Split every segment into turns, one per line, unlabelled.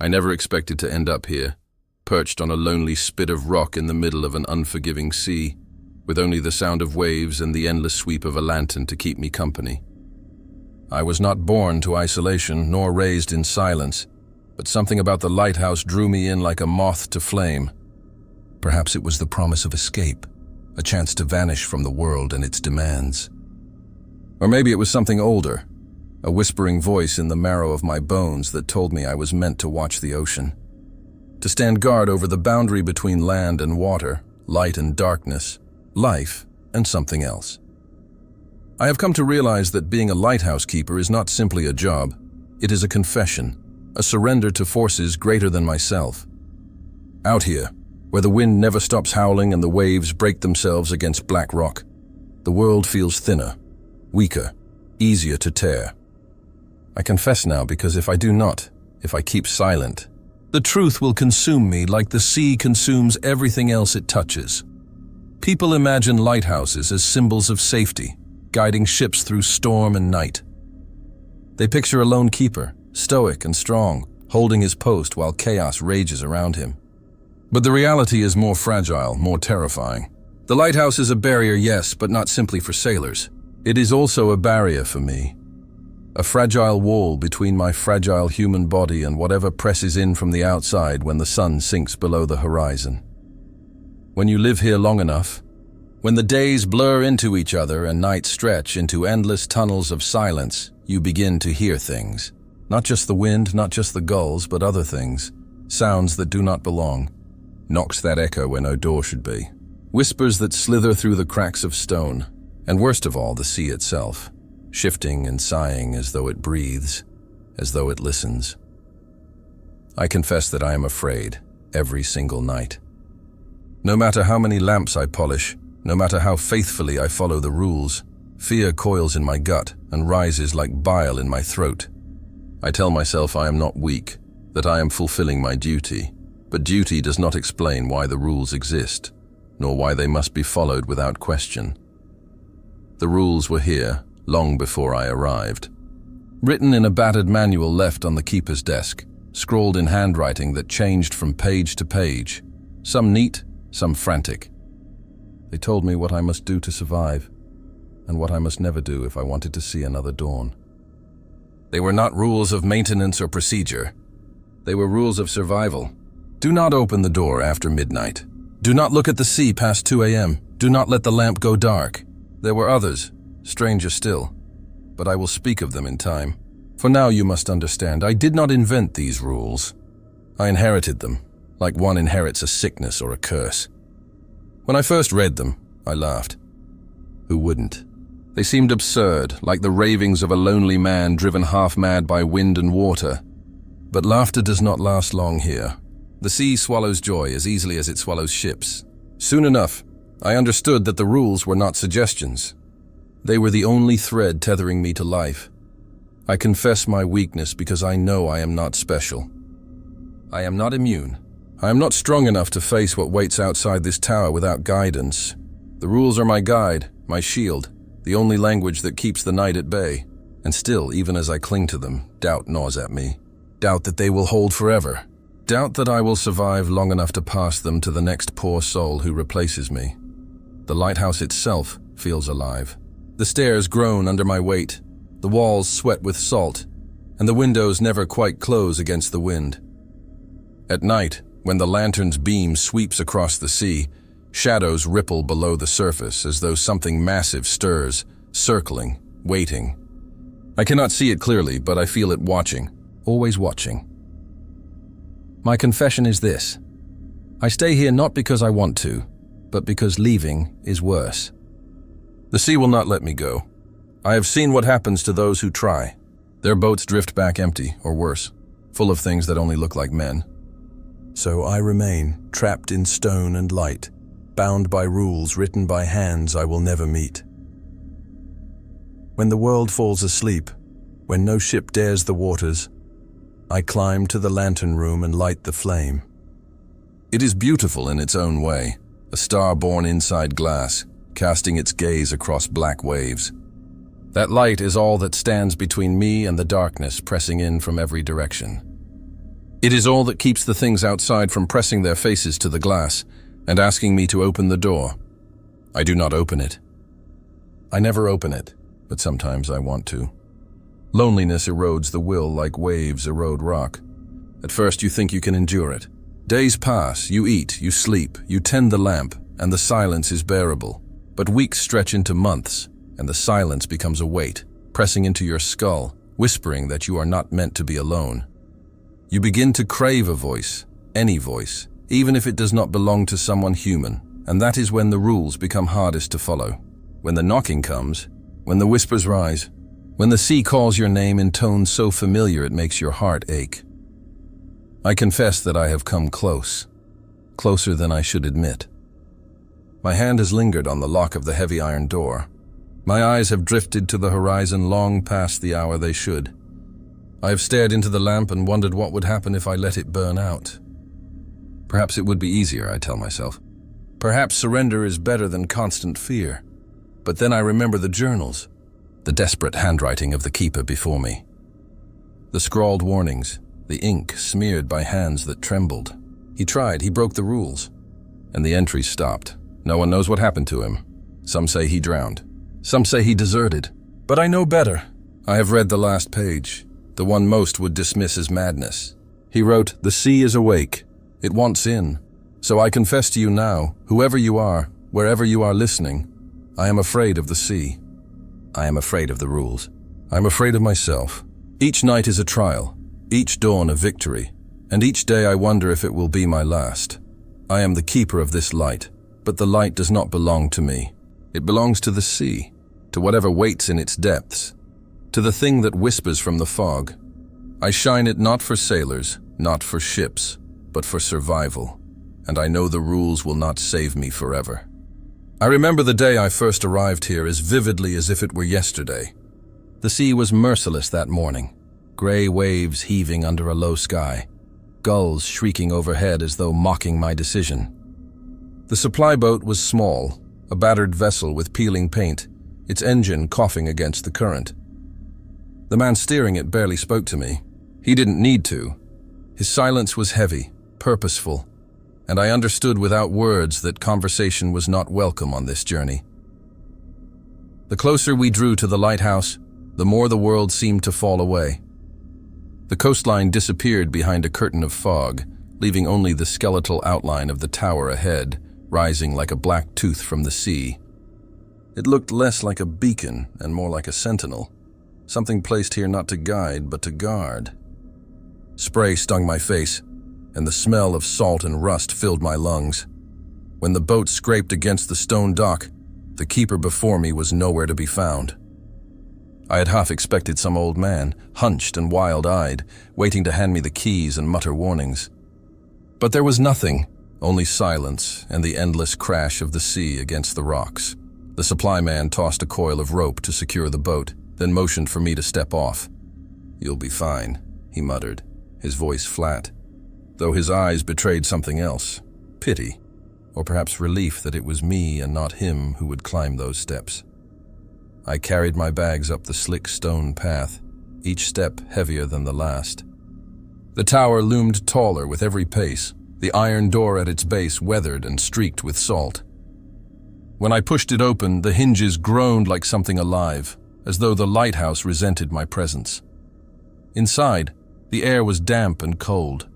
I never expected to end up here, perched on a lonely spit of rock in the middle of an unforgiving sea, with only the sound of waves and the endless sweep of a lantern to keep me company. I was not born to isolation nor raised in silence, but something about the lighthouse drew me in like a moth to flame. Perhaps it was the promise of escape, a chance to vanish from the world and its demands. Or maybe it was something older, a whispering voice in the marrow of my bones that told me I was meant to watch the ocean, to stand guard over the boundary between land and water, light and darkness, life and something else. I have come to realize that being a lighthouse keeper is not simply a job. It is a confession, a surrender to forces greater than myself. Out here, where the wind never stops howling and the waves break themselves against black rock, the world feels thinner, weaker, easier to tear. I confess now because if I do not, if I keep silent, the truth will consume me like the sea consumes everything else it touches. People imagine lighthouses as symbols of safety, guiding ships through storm and night. They picture a lone keeper, stoic and strong, holding his post while chaos rages around him. But the reality is more fragile, more terrifying. The lighthouse is a barrier, yes, but not simply for sailors. It is also a barrier for me. A fragile wall between my fragile human body and whatever presses in from the outside when the sun sinks below the horizon. When you live here long enough, when the days blur into each other and nights stretch into endless tunnels of silence, you begin to hear things. Not just the wind, not just the gulls, but other things. Sounds that do not belong. Knocks that echo where no door should be. Whispers that slither through the cracks of stone. And worst of all, the sea itself, shifting and sighing as though it breathes, as though it listens. I confess that I am afraid every single night. No matter how many lamps I polish, no matter how faithfully I follow the rules, fear coils in my gut and rises like bile in my throat. I tell myself I am not weak, that I am fulfilling my duty, but duty does not explain why the rules exist, nor why they must be followed without question. The rules were here long before I arrived. Written in a battered manual left on the keeper's desk, scrawled in handwriting that changed from page to page, some neat, some frantic. They told me what I must do to survive, and what I must never do if I wanted to see another dawn. They were not rules of maintenance or procedure. They were rules of survival. Do not open the door after midnight. Do not look at the sea past 2 a.m. Do not let the lamp go dark. There were others, stranger still, but I will speak of them in time. For now you must understand, I did not invent these rules. I inherited them, like one inherits a sickness or a curse. When I first read them, I laughed. Who wouldn't? They seemed absurd, like the ravings of a lonely man driven half-mad by wind and water. But laughter does not last long here. The sea swallows joy as easily as it swallows ships. Soon enough, I understood that the rules were not suggestions. They were the only thread tethering me to life. I confess my weakness because I know I am not special. I am not immune. I am not strong enough to face what waits outside this tower without guidance. The rules are my guide, my shield, the only language that keeps the night at bay. And still, even as I cling to them, doubt gnaws at me. Doubt that they will hold forever. Doubt that I will survive long enough to pass them to the next poor soul who replaces me. The lighthouse itself feels alive. The stairs groan under my weight. The walls sweat with salt, and the windows never quite close against the wind. At night, when the lantern's beam sweeps across the sea, shadows ripple below the surface as though something massive stirs, circling, waiting. I cannot see it clearly, but I feel it watching, always watching. My confession is this. I stay here not because I want to, but because leaving is worse. The sea will not let me go. I have seen what happens to those who try. Their boats drift back empty, or worse, full of things that only look like men. So I remain, trapped in stone and light, bound by rules written by hands I will never meet. When the world falls asleep, when no ship dares the waters, I climb to the lantern room and light the flame. It is beautiful in its own way, a star born inside glass, casting its gaze across black waves. That light is all that stands between me and the darkness pressing in from every direction. It is all that keeps the things outside from pressing their faces to the glass and asking me to open the door. I do not open it. I never open it, but sometimes I want to. Loneliness erodes the will like waves erode rock. At first you think you can endure it. Days pass, you eat, you sleep, you tend the lamp, and the silence is bearable. But weeks stretch into months, and the silence becomes a weight, pressing into your skull, whispering that you are not meant to be alone. You begin to crave a voice, any voice, even if it does not belong to someone human, and that is when the rules become hardest to follow. When the knocking comes, when the whispers rise, when the sea calls your name in tones so familiar it makes your heart ache. I confess that I have come close, closer than I should admit. My hand has lingered on the lock of the heavy iron door. My eyes have drifted to the horizon long past the hour they should. I have stared into the lamp and wondered what would happen if I let it burn out. Perhaps it would be easier, I tell myself. Perhaps surrender is better than constant fear. But then I remember the journals, the desperate handwriting of the keeper before me. The scrawled warnings, the ink smeared by hands that trembled. He tried, he broke the rules. And the entries stopped. No one knows what happened to him. Some say he drowned. Some say he deserted. But I know better. I have read the last page, the one most would dismiss as madness. He wrote, "The sea is awake. It wants in. So I confess to you now, whoever you are, wherever you are listening, I am afraid of the sea. I am afraid of the rules. I am afraid of myself. Each night is a trial, each dawn a victory, and each day I wonder if it will be my last. I am the keeper of this light, but the light does not belong to me. It belongs to the sea, to whatever waits in its depths, to the thing that whispers from the fog. I shine it not for sailors, not for ships, but for survival, and I know the rules will not save me forever." I remember the day I first arrived here as vividly as if it were yesterday. The sea was merciless that morning, gray waves heaving under a low sky, gulls shrieking overhead as though mocking my decision. The supply boat was small, a battered vessel with peeling paint, its engine coughing against the current. The man steering it barely spoke to me. He didn't need to. His silence was heavy, purposeful, and I understood without words that conversation was not welcome on this journey. The closer we drew to the lighthouse, the more the world seemed to fall away. The coastline disappeared behind a curtain of fog, leaving only the skeletal outline of the tower ahead, rising like a black tooth from the sea. It looked less like a beacon and more like a sentinel, something placed here not to guide but to guard. Spray stung my face, and the smell of salt and rust filled my lungs. When the boat scraped against the stone dock, the keeper before me was nowhere to be found. I had half expected some old man, hunched and wild-eyed, waiting to hand me the keys and mutter warnings. But there was nothing, only silence and the endless crash of the sea against the rocks. The supply man tossed a coil of rope to secure the boat, then motioned for me to step off. "You'll be fine," he muttered, his voice flat, though his eyes betrayed something else, pity, or perhaps relief that it was me and not him who would climb those steps. I carried my bags up the slick stone path, each step heavier than the last. The tower loomed taller with every pace, the iron door at its base weathered and streaked with salt. When I pushed it open, the hinges groaned like something alive, as though the lighthouse resented my presence. Inside, the air was damp and cold.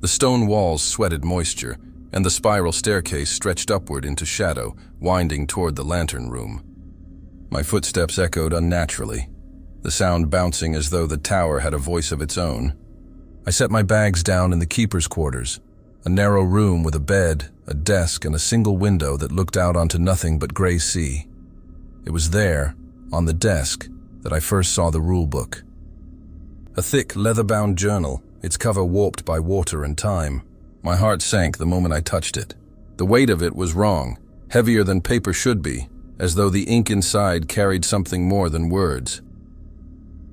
The stone walls sweated moisture, and the spiral staircase stretched upward into shadow, winding toward the lantern room. My footsteps echoed unnaturally, the sound bouncing as though the tower had a voice of its own. I set my bags down in the keeper's quarters, a narrow room with a bed, a desk, and a single window that looked out onto nothing but gray sea. It was there, on the desk, that I first saw the rule book. A thick, leather-bound journal, its cover warped by water and time. My heart sank the moment I touched it. The weight of it was wrong, heavier than paper should be, as though the ink inside carried something more than words.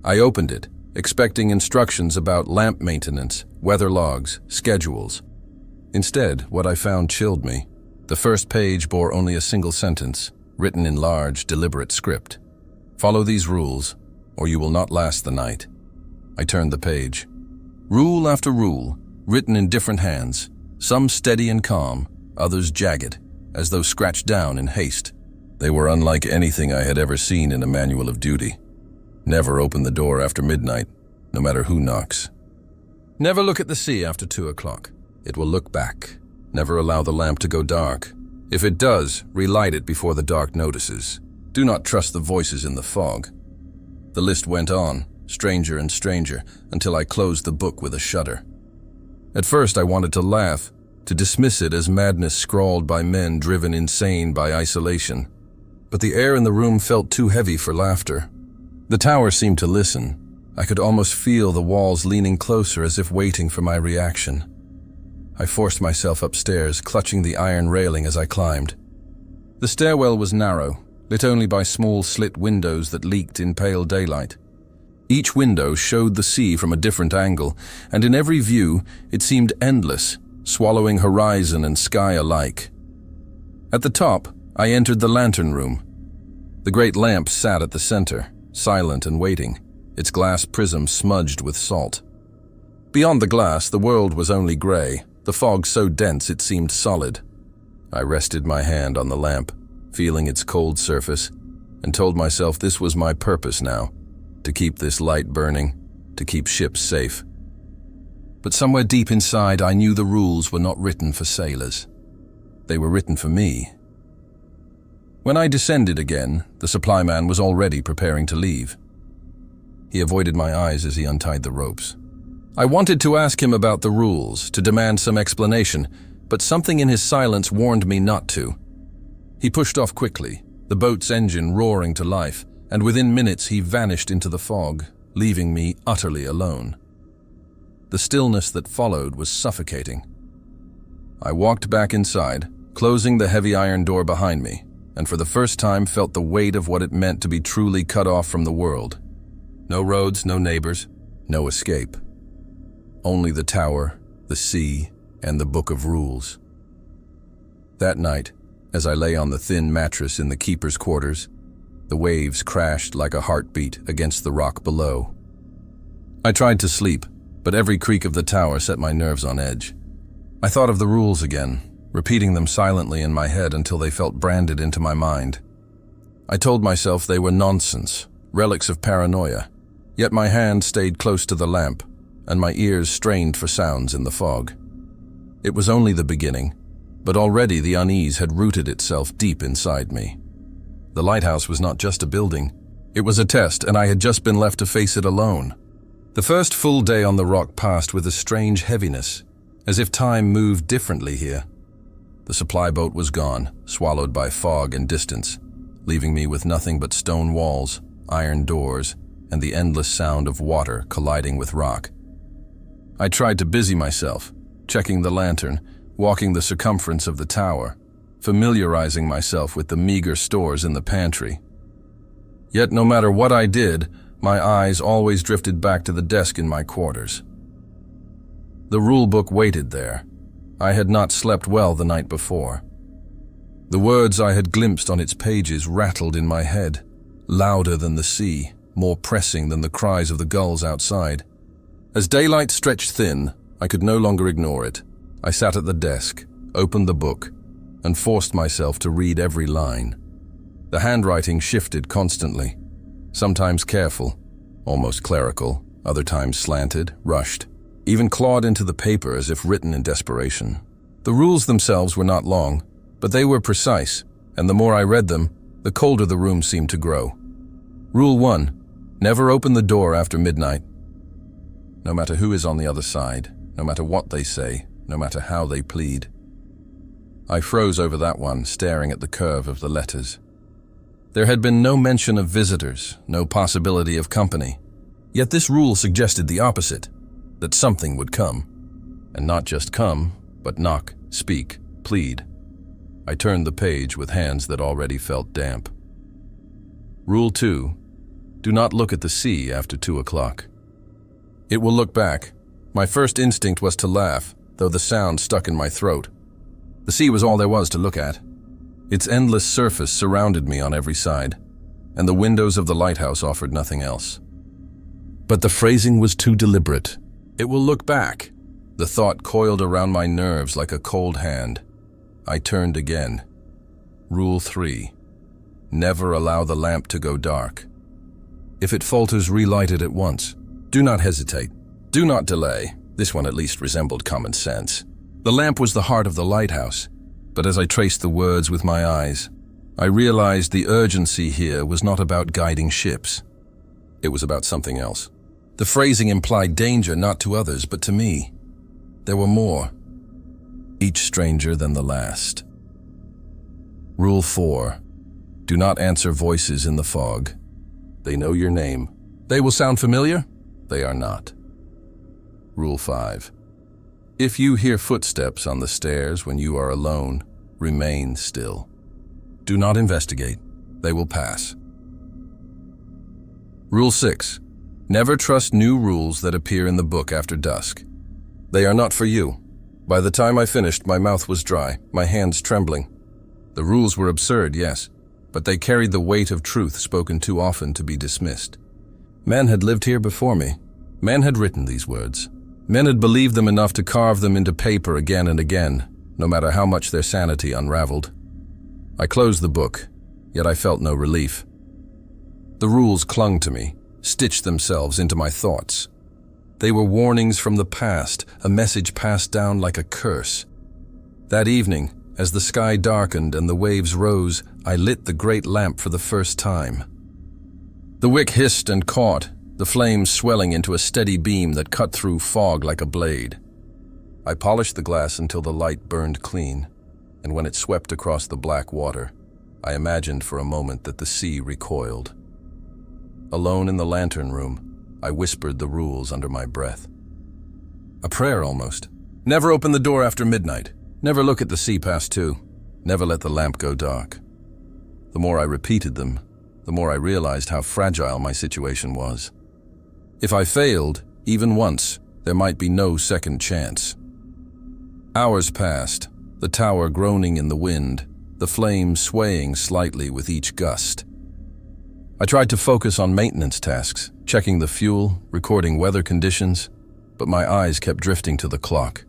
I opened it, expecting instructions about lamp maintenance, weather logs, schedules. Instead, what I found chilled me. The first page bore only a single sentence, written in large, deliberate script. "Follow these rules, or you will not last the night." I turned the page. Rule after rule, written in different hands, some steady and calm, others jagged, as though scratched down in haste. They were unlike anything I had ever seen in a manual of duty. Never open the door after midnight, no matter who knocks. Never look at the sea after 2 o'clock. It will look back. Never allow the lamp to go dark. If it does, relight it before the dark notices. Do not trust the voices in the fog. The list went on, stranger and stranger, until I closed the book with a shudder. At first I wanted to laugh, to dismiss it as madness scrawled by men driven insane by isolation. But the air in the room felt too heavy for laughter. The tower seemed to listen. I could almost feel the walls leaning closer as if waiting for my reaction. I forced myself upstairs, clutching the iron railing as I climbed. The stairwell was narrow, lit only by small slit windows that leaked in pale daylight. Each window showed the sea from a different angle, and in every view it seemed endless, swallowing horizon and sky alike. At the top, I entered the lantern room. The great lamp sat at the center, silent and waiting, its glass prism smudged with salt. Beyond the glass, the world was only gray, the fog so dense it seemed solid. I rested my hand on the lamp, feeling its cold surface, and told myself this was my purpose now, to keep this light burning, to keep ships safe. But somewhere deep inside, I knew the rules were not written for sailors. They were written for me. When I descended again, the supply man was already preparing to leave. He avoided my eyes as he untied the ropes. I wanted to ask him about the rules, to demand some explanation, but something in his silence warned me not to. He pushed off quickly, the boat's engine roaring to life, and within minutes he vanished into the fog, leaving me utterly alone. The stillness that followed was suffocating. I walked back inside, closing the heavy iron door behind me, and for the first time felt the weight of what it meant to be truly cut off from the world. No roads, no neighbors, no escape. Only the tower, the sea, and the book of rules. That night, as I lay on the thin mattress in the keeper's quarters, the waves crashed like a heartbeat against the rock below. I tried to sleep, but every creak of the tower set my nerves on edge. I thought of the rules again, repeating them silently in my head until they felt branded into my mind. I told myself they were nonsense, relics of paranoia, yet my hand stayed close to the lamp, and my ears strained for sounds in the fog. It was only the beginning, but already the unease had rooted itself deep inside me. The lighthouse was not just a building. It was a test, and I had just been left to face it alone. The first full day on the rock passed with a strange heaviness, as if time moved differently here. The supply boat was gone, swallowed by fog and distance, leaving me with nothing but stone walls, iron doors, and the endless sound of water colliding with rock. I tried to busy myself, checking the lantern, walking the circumference of the tower, familiarizing myself with the meager stores in the pantry. Yet no matter what I did, my eyes always drifted back to the desk in my quarters. The rule book waited there. I had not slept well the night before. The words I had glimpsed on its pages rattled in my head, louder than the sea, more pressing than the cries of the gulls outside. As daylight stretched thin, I could no longer ignore it. I sat at the desk, opened the book, and forced myself to read every line. The handwriting shifted constantly, sometimes careful, almost clerical, other times slanted, rushed, even clawed into the paper as if written in desperation. The rules themselves were not long, but they were precise, and the more I read them, the colder the room seemed to grow. Rule 1. Never open the door after midnight. No matter who is on the other side, no matter what they say, no matter how they plead. I froze over that one, staring at the curve of the letters. There had been no mention of visitors, no possibility of company. Yet this rule suggested the opposite, that something would come. And not just come, but knock, speak, plead. I turned the page with hands that already felt damp. Rule 2. Do not look at the sea after 2 o'clock. It will look back. My first instinct was to laugh, though the sound stuck in my throat. The sea was all there was to look at. Its endless surface surrounded me on every side, and the windows of the lighthouse offered nothing else. But the phrasing was too deliberate. It will look back. The thought coiled around my nerves like a cold hand. I turned again. Rule 3. Never allow the lamp to go dark. If it falters, relight it at once. Do not hesitate. Do not delay. This one at least resembled common sense. The lamp was the heart of the lighthouse, but as I traced the words with my eyes, I realized the urgency here was not about guiding ships. It was about something else. The phrasing implied danger not to others, but to me. There were more, each stranger than the last. Rule 4. Do not answer voices in the fog. They know your name. They will sound familiar. They are not. Rule 5. If you hear footsteps on the stairs when you are alone, remain still. Do not investigate. They will pass. Rule 6. Never trust new rules that appear in the book after dusk. They are not for you. By the time I finished, my mouth was dry, my hands trembling. The rules were absurd, yes, but they carried the weight of truth spoken too often to be dismissed. Men had lived here before me. Men had written these words. Men had believed them enough to carve them into paper again and again, no matter how much their sanity unraveled. I closed the book, yet I felt no relief. The rules clung to me, stitched themselves into my thoughts. They were warnings from the past, a message passed down like a curse. That evening, as the sky darkened and the waves rose, I lit the great lamp for the first time. The wick hissed and caught, the flames swelling into a steady beam that cut through fog like a blade. I polished the glass until the light burned clean, and when it swept across the black water, I imagined for a moment that the sea recoiled. Alone in the lantern room, I whispered the rules under my breath. A prayer almost. Never open the door after midnight. Never look at the sea past 2. Never let the lamp go dark. The more I repeated them, the more I realized how fragile my situation was. If I failed, even once, there might be no second chance. Hours passed, the tower groaning in the wind, the flames swaying slightly with each gust. I tried to focus on maintenance tasks, checking the fuel, recording weather conditions, but my eyes kept drifting to the clock.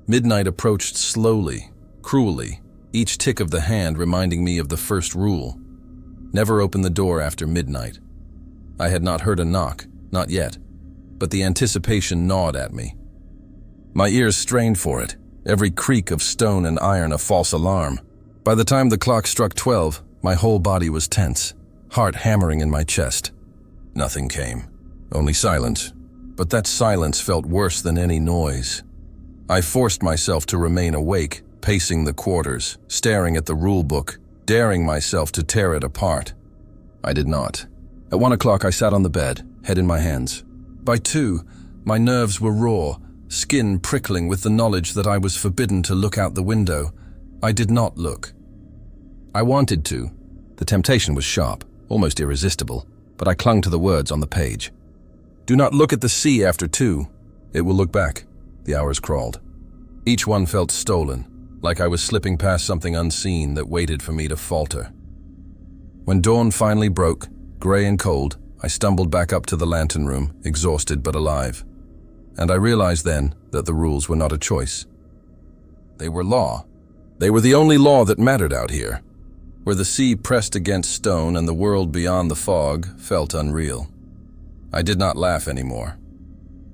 Midnight approached slowly, cruelly, each tick of the hand reminding me of the first rule. Never open the door after midnight. I had not heard a knock, not yet, but the anticipation gnawed at me. My ears strained for it, every creak of stone and iron a false alarm. By the time the clock struck 12, my whole body was tense, heart hammering in my chest. Nothing came, only silence, but that silence felt worse than any noise. I forced myself to remain awake, pacing the quarters, staring at the rule book, daring myself to tear it apart. I did not. At 1 o'clock, I sat on the bed, head in my hands. By 2, my nerves were raw, skin prickling with the knowledge that I was forbidden to look out the window. I did not look. I wanted to. The temptation was sharp, almost irresistible, but I clung to the words on the page. Do not look at the sea after 2. It will look back. The hours crawled. Each one felt stolen, like I was slipping past something unseen that waited for me to falter. When dawn finally broke, gray and cold, I stumbled back up to the lantern room, exhausted but alive. And I realized then that the rules were not a choice. They were law. They were the only law that mattered out here, where the sea pressed against stone and the world beyond the fog felt unreal. I did not laugh anymore.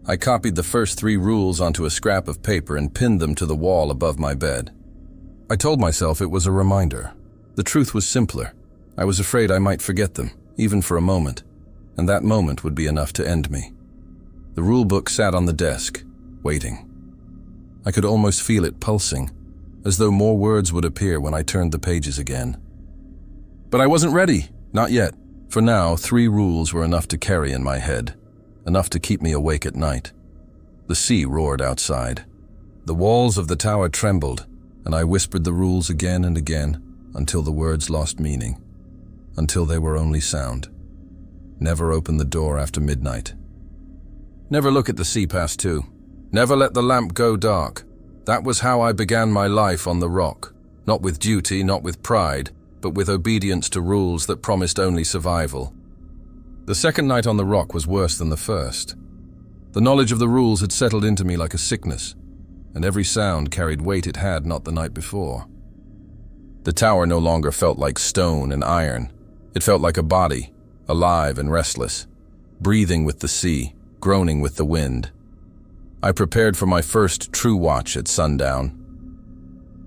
I copied the first 3 rules onto a scrap of paper and pinned them to the wall above my bed. I told myself it was a reminder. The truth was simpler. I was afraid I might forget them, even for a moment, and that moment would be enough to end me. The rule book sat on the desk, waiting. I could almost feel it pulsing, as though more words would appear when I turned the pages again. But I wasn't ready, not yet. For now, 3 rules were enough to carry in my head, enough to keep me awake at night. The sea roared outside. The walls of the tower trembled, and I whispered the rules again and again until the words lost meaning, until they were only sound. Never open the door after midnight. Never look at the sea past 2. Never let the lamp go dark. That was how I began my life on the rock, not with duty, not with pride, but with obedience to rules that promised only survival. The second night on the rock was worse than the first. The knowledge of the rules had settled into me like a sickness, and every sound carried weight it had not the night before. The tower no longer felt like stone and iron. It felt like a body, alive and restless, breathing with the sea, groaning with the wind. I prepared for my first true watch at sundown.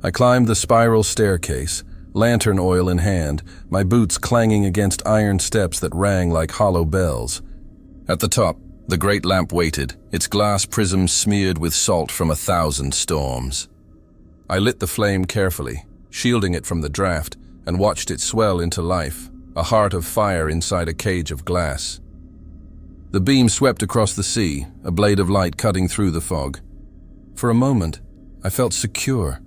I climbed the spiral staircase, lantern oil in hand, my boots clanging against iron steps that rang like hollow bells. At the top, the great lamp waited, its glass prisms smeared with salt from 1,000 storms. I lit the flame carefully, shielding it from the draft, and watched it swell into life, a heart of fire inside a cage of glass. The beam swept across the sea, a blade of light cutting through the fog. For a moment, I felt secure,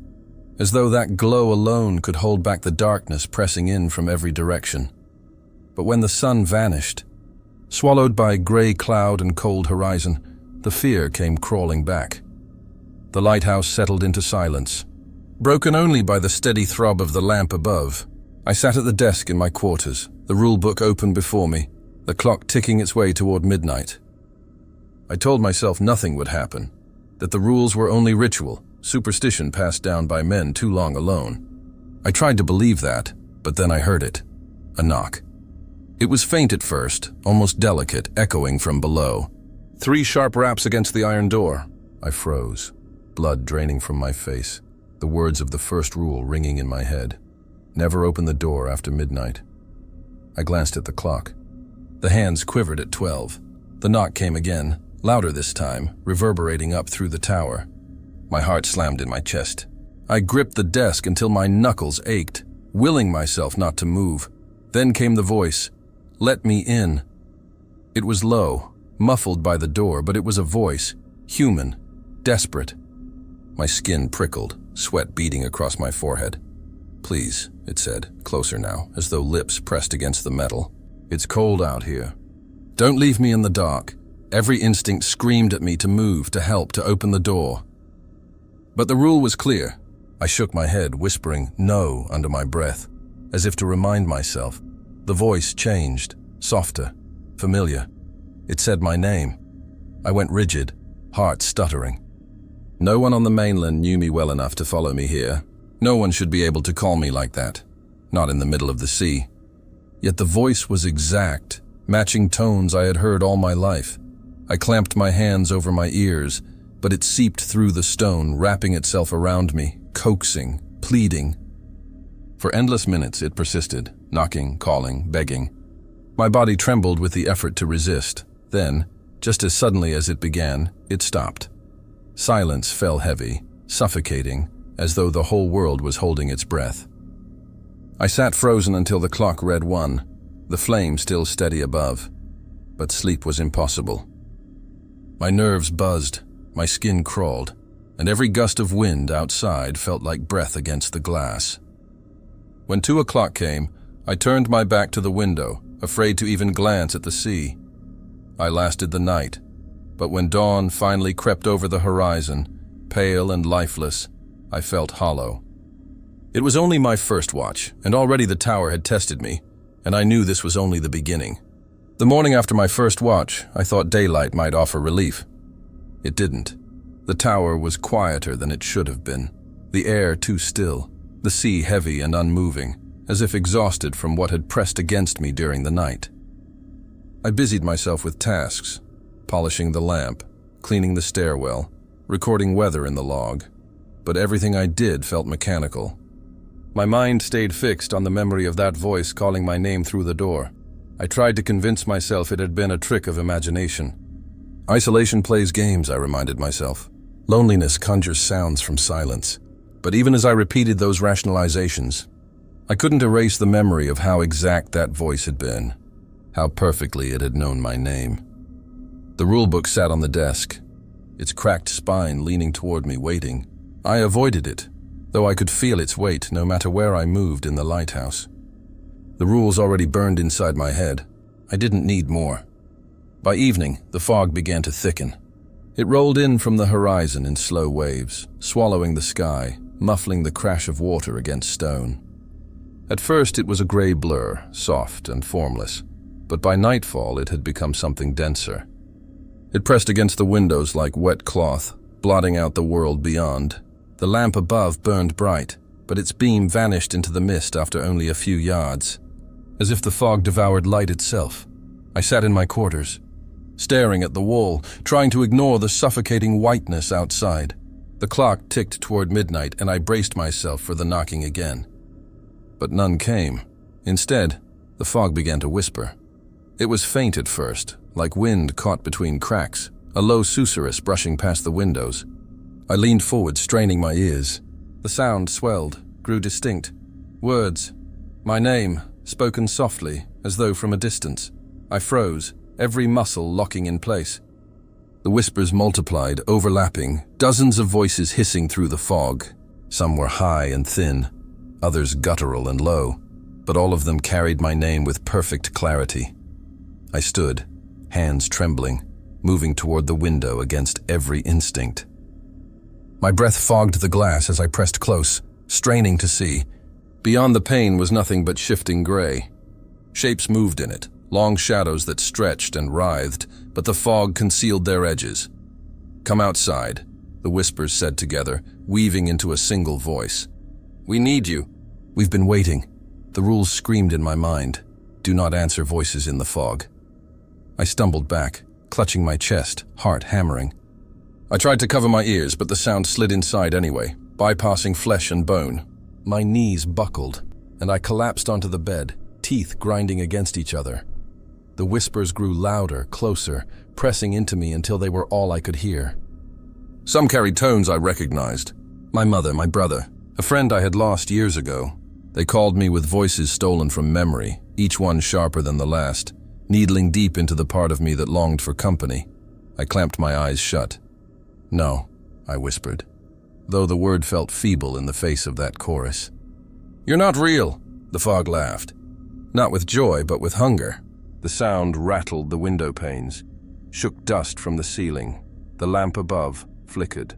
as though that glow alone could hold back the darkness pressing in from every direction. But when the sun vanished, swallowed by gray cloud and cold horizon, the fear came crawling back. The lighthouse settled into silence, broken only by the steady throb of the lamp above. I sat at the desk in my quarters, the rule book open before me, the clock ticking its way toward midnight. I told myself nothing would happen, that the rules were only ritual, superstition passed down by men too long alone. I tried to believe that, but then I heard it. A knock. It was faint at first, almost delicate, echoing from below. 3 sharp raps against the iron door. I froze, blood draining from my face, the words of the first rule ringing in my head. Never open the door after midnight. I glanced at the clock. The hands quivered at 12. The knock came again, louder this time, reverberating up through the tower. My heart slammed in my chest. I gripped the desk until my knuckles ached, willing myself not to move. Then came the voice, "Let me in." It was low, muffled by the door, but it was a voice, human, desperate. My skin prickled, sweat beading across my forehead. "Please," it said, closer now, as though lips pressed against the metal. "It's cold out here. Don't leave me in the dark." Every instinct screamed at me to move, to help, to open the door. But the rule was clear. I shook my head, whispering "no" under my breath, as if to remind myself. The voice changed, softer, familiar. It said my name. I went rigid, heart stuttering. No one on the mainland knew me well enough to follow me here. No one should be able to call me like that, not in the middle of the sea. Yet the voice was exact, matching tones I had heard all my life. I clamped my hands over my ears, but it seeped through the stone, wrapping itself around me, coaxing, pleading. For endless minutes it persisted, knocking, calling, begging. My body trembled with the effort to resist. Then, just as suddenly as it began, it stopped. Silence fell heavy, suffocating, as though the whole world was holding its breath. I sat frozen until the clock read 1, the flame still steady above. But sleep was impossible. My nerves buzzed, my skin crawled, and every gust of wind outside felt like breath against the glass. When 2 o'clock came, I turned my back to the window, afraid to even glance at the sea. I lasted the night, but when dawn finally crept over the horizon, pale and lifeless, I felt hollow. It was only my first watch, and already the tower had tested me, and I knew this was only the beginning. The morning after my first watch, I thought daylight might offer relief. It didn't. The tower was quieter than it should have been, the air too still, the sea heavy and unmoving, as if exhausted from what had pressed against me during the night. I busied myself with tasks, polishing the lamp, cleaning the stairwell, recording weather in the log, but everything I did felt mechanical. My mind stayed fixed on the memory of that voice calling my name through the door. I tried to convince myself it had been a trick of imagination. Isolation plays games, I reminded myself. Loneliness conjures sounds from silence. But even as I repeated those rationalizations, I couldn't erase the memory of how exact that voice had been, how perfectly it had known my name. The rulebook sat on the desk, its cracked spine leaning toward me, waiting. I avoided it, though I could feel its weight no matter where I moved in the lighthouse. The rules already burned inside my head. I didn't need more. By evening, the fog began to thicken. It rolled in from the horizon in slow waves, swallowing the sky, muffling the crash of water against stone. At first it was a gray blur, soft and formless, but by nightfall it had become something denser. It pressed against the windows like wet cloth, blotting out the world beyond. The lamp above burned bright, but its beam vanished into the mist after only a few yards, as if the fog devoured light itself. I sat in my quarters, staring at the wall, trying to ignore the suffocating whiteness outside. The clock ticked toward midnight, and I braced myself for the knocking again. But none came. Instead, the fog began to whisper. It was faint at first, like wind caught between cracks, a low susurrus brushing past the windows. I leaned forward, straining my ears. The sound swelled, grew distinct. Words. My name, spoken softly, as though from a distance. I froze, every muscle locking in place. The whispers multiplied, overlapping, dozens of voices hissing through the fog. Some were high and thin, others guttural and low, but all of them carried my name with perfect clarity. I stood, hands trembling, moving toward the window against every instinct. My breath fogged the glass as I pressed close, straining to see. Beyond the pane was nothing but shifting gray. Shapes moved in it, long shadows that stretched and writhed, but the fog concealed their edges. "Come outside," the whispers said together, weaving into a single voice. "We need you." "We've been waiting." The rules screamed in my mind. Do not answer voices in the fog. I stumbled back, clutching my chest, heart hammering. I tried to cover my ears, but the sound slid inside anyway, bypassing flesh and bone. My knees buckled, and I collapsed onto the bed, teeth grinding against each other. The whispers grew louder, closer, pressing into me until they were all I could hear. Some carried tones I recognized. My mother, my brother, a friend I had lost years ago. They called me with voices stolen from memory, each one sharper than the last, needling deep into the part of me that longed for company. I clamped my eyes shut. "No," I whispered, though the word felt feeble in the face of that chorus. "You're not real," the fog laughed. Not with joy, but with hunger. The sound rattled the window panes, shook dust from the ceiling. The lamp above flickered.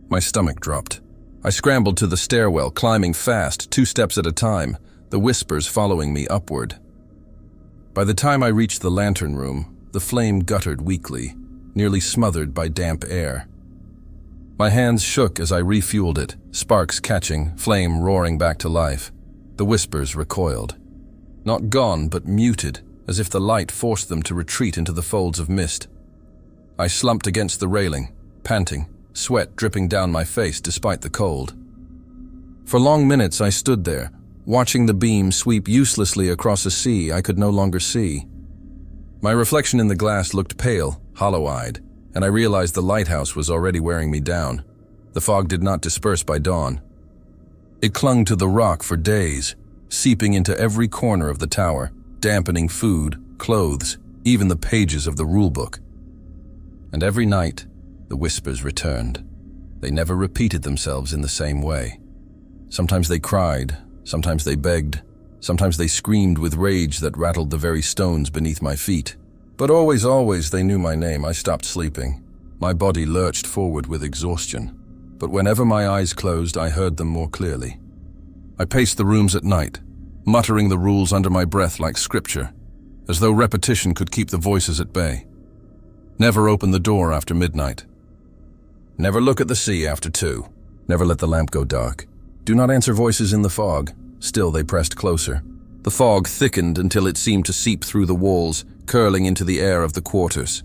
My stomach dropped. I scrambled to the stairwell, climbing fast, 2 steps at a time, the whispers following me upward. By the time I reached the lantern room, the flame guttered weakly, nearly smothered by damp air. My hands shook as I refueled it, sparks catching, flame roaring back to life. The whispers recoiled. Not gone, but muted, as if the light forced them to retreat into the folds of mist. I slumped against the railing, panting, sweat dripping down my face despite the cold. For long minutes I stood there, watching the beam sweep uselessly across a sea I could no longer see. My reflection in the glass looked pale, hollow-eyed, and I realized the lighthouse was already wearing me down. The fog did not disperse by dawn. It clung to the rock for days, seeping into every corner of the tower, dampening food, clothes, even the pages of the rulebook. And every night, the whispers returned. They never repeated themselves in the same way. Sometimes they cried, sometimes they begged, sometimes they screamed with rage that rattled the very stones beneath my feet. But always they knew my name. I stopped sleeping. My body lurched forward with exhaustion. But whenever my eyes closed, I heard them more clearly. I paced the rooms at night, muttering the rules under my breath like scripture, as though repetition could keep the voices at bay. Never open the door after midnight. Never look at the sea after 2. Never let the lamp go dark. Do not answer voices in the fog. Still they pressed closer. The fog thickened until it seemed to seep through the walls, curling into the air of the quarters.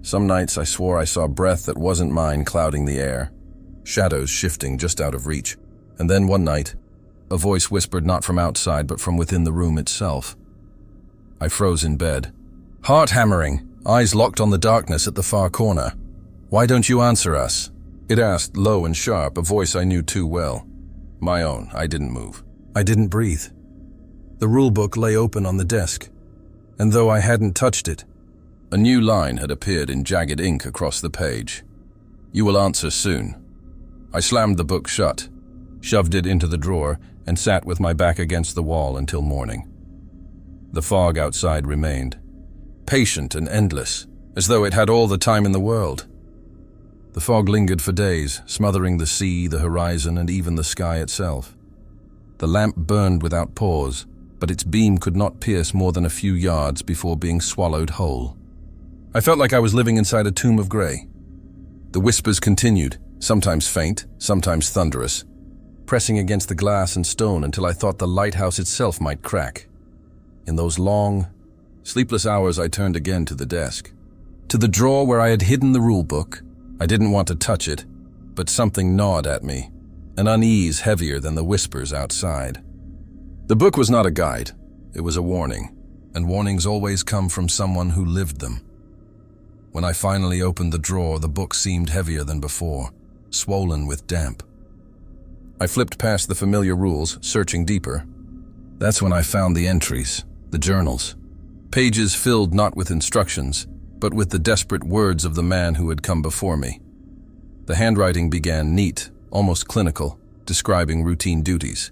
Some nights I swore I saw breath that wasn't mine clouding the air, shadows shifting just out of reach. And then one night, a voice whispered not from outside but from within the room itself. I froze in bed, heart hammering, eyes locked on the darkness at the far corner. "Why don't you answer us?" it asked, low and sharp, a voice I knew too well. My own. I didn't move. I didn't breathe. The rulebook lay open on the desk, and though I hadn't touched it, a new line had appeared in jagged ink across the page. "You will answer soon." I slammed the book shut, shoved it into the drawer, and sat with my back against the wall until morning. The fog outside remained, patient and endless, as though it had all the time in the world. The fog lingered for days, smothering the sea, the horizon, and even the sky itself. The lamp burned without pause, but its beam could not pierce more than a few yards before being swallowed whole. I felt like I was living inside a tomb of gray. The whispers continued, sometimes faint, sometimes thunderous, pressing against the glass and stone until I thought the lighthouse itself might crack. In those long, sleepless hours, I turned again to the desk, to the drawer where I had hidden the rule book. I didn't want to touch it, but something gnawed at me, an unease heavier than the whispers outside. The book was not a guide, it was a warning, and warnings always come from someone who lived them. When I finally opened the drawer, the book seemed heavier than before, swollen with damp. I flipped past the familiar rules, searching deeper. That's when I found the entries, the journals. Pages filled not with instructions, but with the desperate words of the man who had come before me. The handwriting began neat, almost clinical, describing routine duties.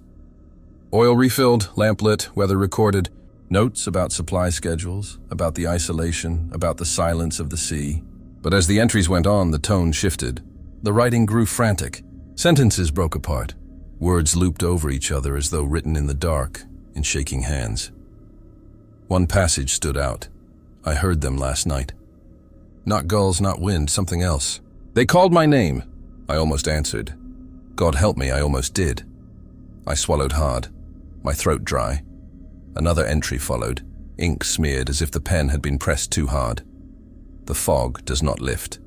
Oil refilled, lamp lit, weather recorded, notes about supply schedules, about the isolation, about the silence of the sea. But as the entries went on, the tone shifted. The writing grew frantic. Sentences broke apart. Words looped over each other as though written in the dark, in shaking hands. One passage stood out. I heard them last night. Not gulls, not wind, something else. They called my name. I almost answered. God help me, I almost did. I swallowed hard, my throat dry. Another entry followed, ink smeared as if the pen had been pressed too hard. The fog does not lift.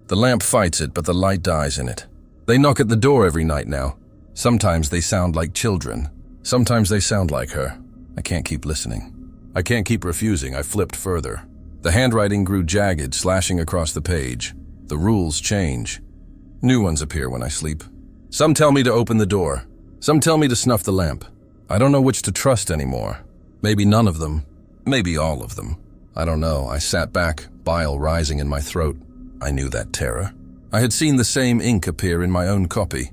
The lamp fights it, but the light dies in it. They knock at the door every night now. Sometimes they sound like children. Sometimes they sound like her. I can't keep listening. I can't keep refusing. I flipped further. The handwriting grew jagged, slashing across the page. The rules change. New ones appear when I sleep. Some tell me to open the door. Some tell me to snuff the lamp. I don't know which to trust anymore. Maybe none of them. Maybe all of them. I don't know. I sat back, bile rising in my throat. I knew that terror. I had seen the same ink appear in my own copy.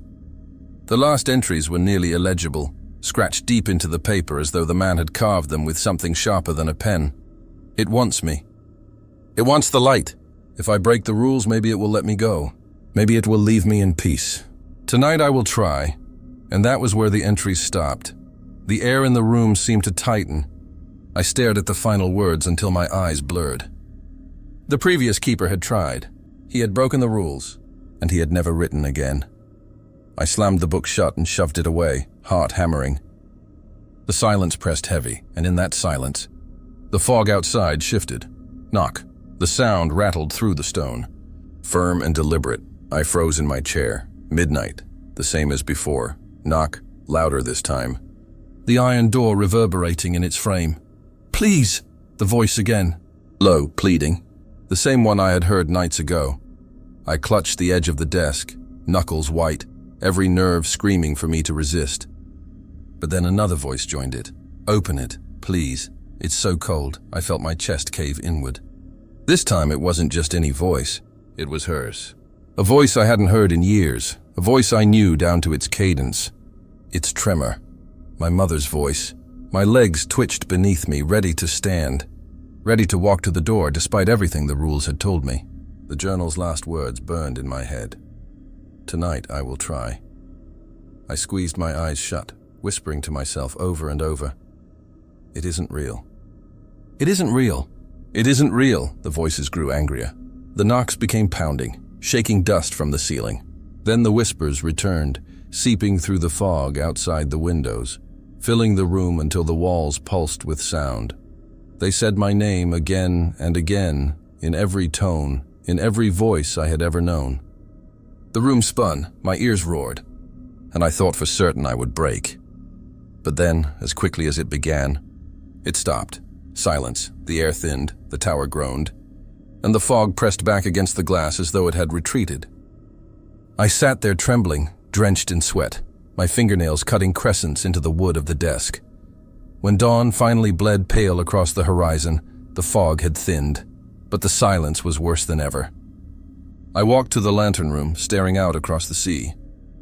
The last entries were nearly illegible, scratched deep into the paper as though the man had carved them with something sharper than a pen. It wants me. It wants the light. If I break the rules, maybe it will let me go. Maybe it will leave me in peace. Tonight I will try. And that was where the entries stopped. The air in the room seemed to tighten. I stared at the final words until my eyes blurred. The previous keeper had tried. He had broken the rules, and he had never written again. I slammed the book shut and shoved it away, heart hammering. The silence pressed heavy, and in that silence, the fog outside shifted. Knock. The sound rattled through the stone. Firm and deliberate, I froze in my chair. Midnight, the same as before. Knock, louder this time. The iron door reverberating in its frame. Please, the voice again. Low, pleading. The same one I had heard nights ago. I clutched the edge of the desk, knuckles white, every nerve screaming for me to resist. But then another voice joined it. Open it, please. It's so cold, I felt my chest cave inward. This time it wasn't just any voice, it was hers. A voice I hadn't heard in years, a voice I knew down to its cadence, its tremor. My mother's voice. My legs twitched beneath me, ready to stand, ready to walk to the door despite everything the rules had told me. The journal's last words burned in my head. Tonight I will try. I squeezed my eyes shut, whispering to myself over and over. It isn't real. It isn't real. It isn't real, the voices grew angrier. The knocks became pounding, shaking dust from the ceiling. Then the whispers returned, seeping through the fog outside the windows, filling the room until the walls pulsed with sound. They said my name again and again, in every tone, in every voice I had ever known. The room spun, my ears roared, and I thought for certain I would break. But then, as quickly as it began, it stopped. Silence, the air thinned, the tower groaned, and the fog pressed back against the glass as though it had retreated. I sat there trembling, drenched in sweat, my fingernails cutting crescents into the wood of the desk. When dawn finally bled pale across the horizon, the fog had thinned, but the silence was worse than ever. I walked to the lantern room, staring out across the sea.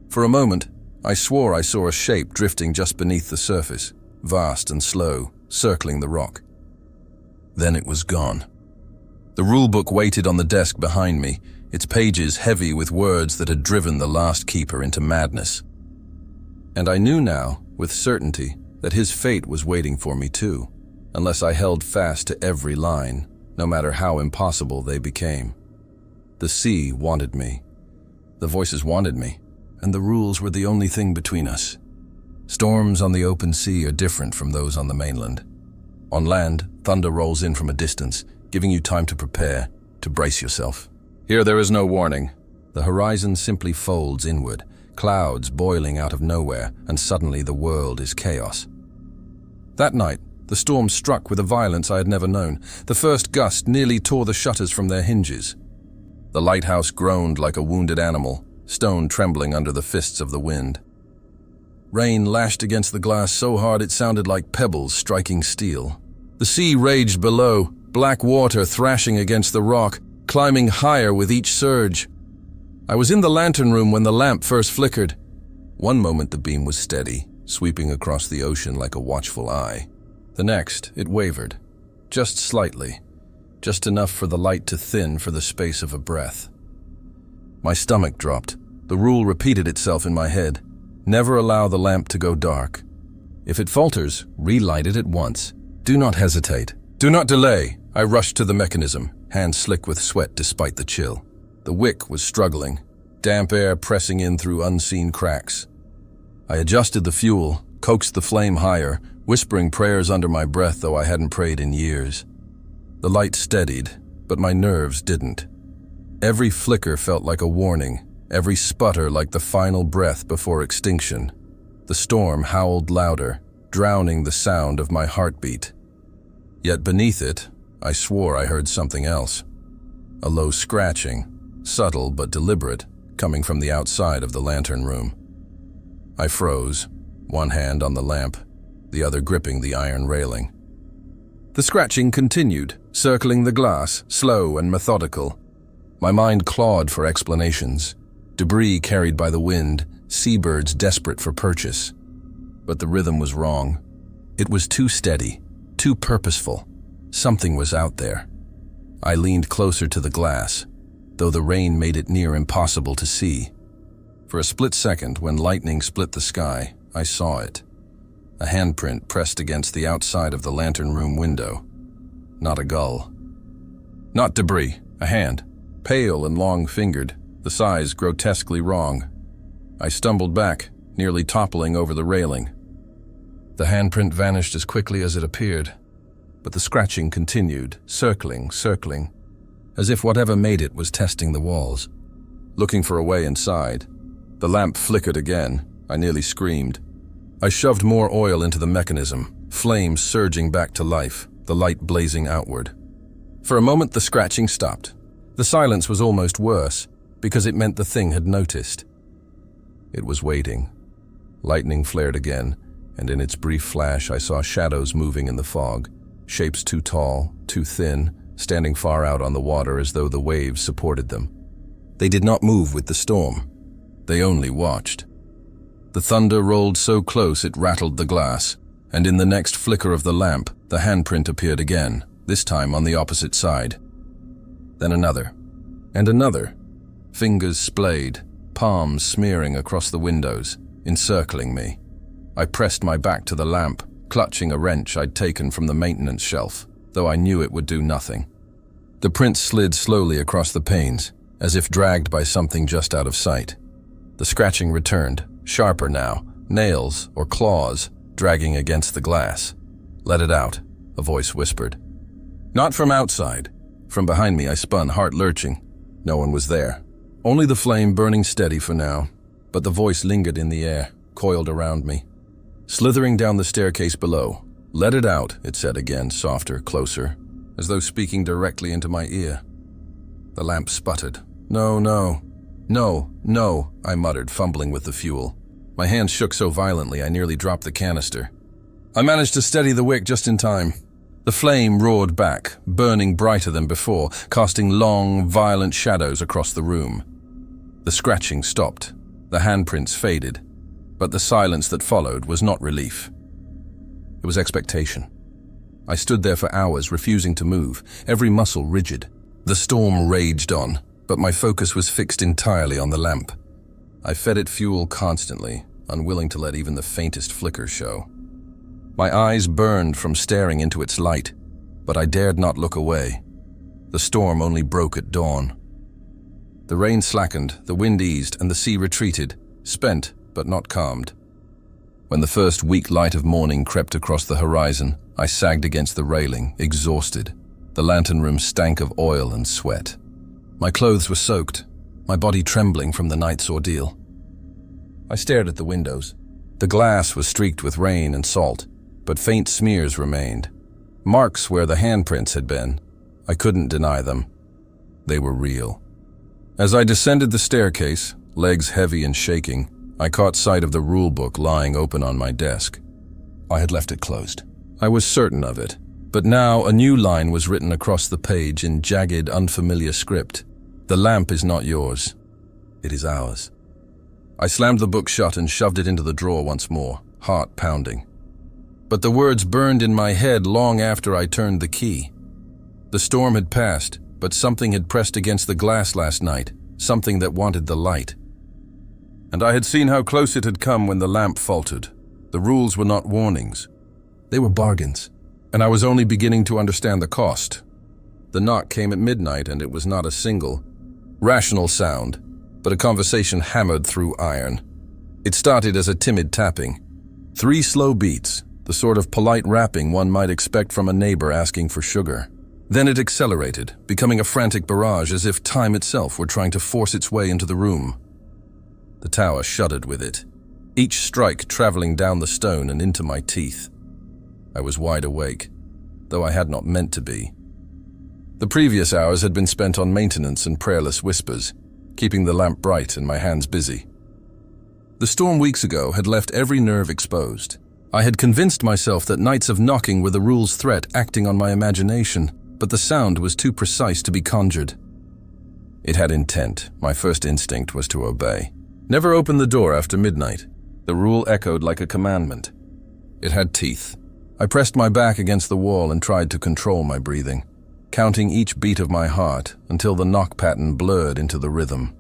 For a moment, I swore I saw a shape drifting just beneath the surface, vast and slow, circling the rock. Then it was gone. The rulebook waited on the desk behind me, its pages heavy with words that had driven the last keeper into madness. And I knew now, with certainty, that his fate was waiting for me too, unless I held fast to every line, no matter how impossible they became. The sea wanted me. The voices wanted me, and the rules were the only thing between us. Storms on the open sea are different from those on the mainland. On land, thunder rolls in from a distance, giving you time to prepare, to brace yourself. Here there is no warning. The horizon simply folds inward, clouds boiling out of nowhere, and suddenly the world is chaos. That night, the storm struck with a violence I had never known. The first gust nearly tore the shutters from their hinges. The lighthouse groaned like a wounded animal, stone trembling under the fists of the wind. Rain lashed against the glass so hard it sounded like pebbles striking steel. The sea raged below, black water thrashing against the rock, climbing higher with each surge. I was in the lantern room when the lamp first flickered. One moment the beam was steady, sweeping across the ocean like a watchful eye. The next, it wavered, just slightly, just enough for the light to thin for the space of a breath. My stomach dropped. The rule repeated itself in my head. Never allow the lamp to go dark. If it falters, relight it at once. Do not hesitate. Do not delay. I rushed to the mechanism, hands slick with sweat despite the chill. The wick was struggling, damp air pressing in through unseen cracks. I adjusted the fuel, coaxed the flame higher, whispering prayers under my breath though I hadn't prayed in years. The light steadied, but my nerves didn't. Every flicker felt like a warning, every sputter like the final breath before extinction. The storm howled louder, drowning the sound of my heartbeat. Yet beneath it, I swore I heard something else. A low scratching, subtle but deliberate, coming from the outside of the lantern room. I froze, one hand on the lamp, the other gripping the iron railing. The scratching continued, circling the glass, slow and methodical. My mind clawed for explanations. Debris carried by the wind, seabirds desperate for purchase. But the rhythm was wrong. It was too steady, too purposeful. Something was out there. I leaned closer to the glass, though the rain made it near impossible to see. For a split second, when lightning split the sky, I saw it. A handprint pressed against the outside of the lantern room window. Not a gull. Not debris, a hand. Pale and long-fingered, the size grotesquely wrong. I stumbled back, nearly toppling over the railing. The handprint vanished as quickly as it appeared, but the scratching continued, circling, as if whatever made it was testing the walls. Looking for a way inside. The lamp flickered again. I nearly screamed. I shoved more oil into the mechanism, flames surging back to life, the light blazing outward. For a moment the scratching stopped. The silence was almost worse, because it meant the thing had noticed. It was waiting. Lightning flared again, and in its brief flash I saw shadows moving in the fog, shapes too tall, too thin, standing far out on the water as though the waves supported them. They did not move with the storm. They only watched. The thunder rolled so close it rattled the glass, and in the next flicker of the lamp, the handprint appeared again, this time on the opposite side. Then another, and another. Fingers splayed, palms smearing across the windows, encircling me. I pressed my back to the lamp, clutching a wrench I'd taken from the maintenance shelf, though I knew it would do nothing. The print slid slowly across the panes, as if dragged by something just out of sight. The scratching returned, sharper now, nails or claws dragging against the glass. "Let it out," a voice whispered. Not from outside. From behind me I spun, heart lurching. No one was there. Only the flame burning steady for now, but the voice lingered in the air, coiled around me. Slithering down the staircase below. "Let it out," it said again, softer, closer, as though speaking directly into my ear. The lamp sputtered. "No, no. No, no," I muttered, fumbling with the fuel. My hands shook so violently I nearly dropped the canister. I managed to steady the wick just in time. The flame roared back, burning brighter than before, casting long, violent shadows across the room. The scratching stopped. The handprints faded. But the silence that followed was not relief. It was expectation. I stood there for hours, refusing to move, every muscle rigid. The storm raged on, but my focus was fixed entirely on the lamp. I fed it fuel constantly, unwilling to let even the faintest flicker show. My eyes burned from staring into its light, but I dared not look away. The storm only broke at dawn. The rain slackened, the wind eased, and the sea retreated, spent but not calmed. When the first weak light of morning crept across the horizon, I sagged against the railing, exhausted. The lantern room stank of oil and sweat. My clothes were soaked, my body trembling from the night's ordeal. I stared at the windows. The glass was streaked with rain and salt, but faint smears remained. Marks where the handprints had been. I couldn't deny them. They were real. As I descended the staircase, legs heavy and shaking, I caught sight of the rule book lying open on my desk. I had left it closed. I was certain of it, but now a new line was written across the page in jagged, unfamiliar script. The lamp is not yours. It is ours. I slammed the book shut and shoved it into the drawer once more, heart pounding. But the words burned in my head long after I turned the key. The storm had passed, but something had pressed against the glass last night, something that wanted the light. And I had seen how close it had come when the lamp faltered. The rules were not warnings. They were bargains, and I was only beginning to understand the cost. The knock came at midnight, and it was not a single, rational sound, but a conversation hammered through iron. It started as a timid tapping. 3 slow beats, the sort of polite rapping one might expect from a neighbor asking for sugar. Then it accelerated, becoming a frantic barrage as if time itself were trying to force its way into the room. The tower shuddered with it, each strike traveling down the stone and into my teeth. I was wide awake, though I had not meant to be. The previous hours had been spent on maintenance and prayerless whispers, keeping the lamp bright and my hands busy. The storm weeks ago had left every nerve exposed. I had convinced myself that nights of knocking were the rule's threat acting on my imagination, but the sound was too precise to be conjured. It had intent. My first instinct was to obey. Never open the door after midnight. The rule echoed like a commandment. It had teeth. I pressed my back against the wall and tried to control my breathing, counting each beat of my heart until the knock pattern blurred into the rhythm.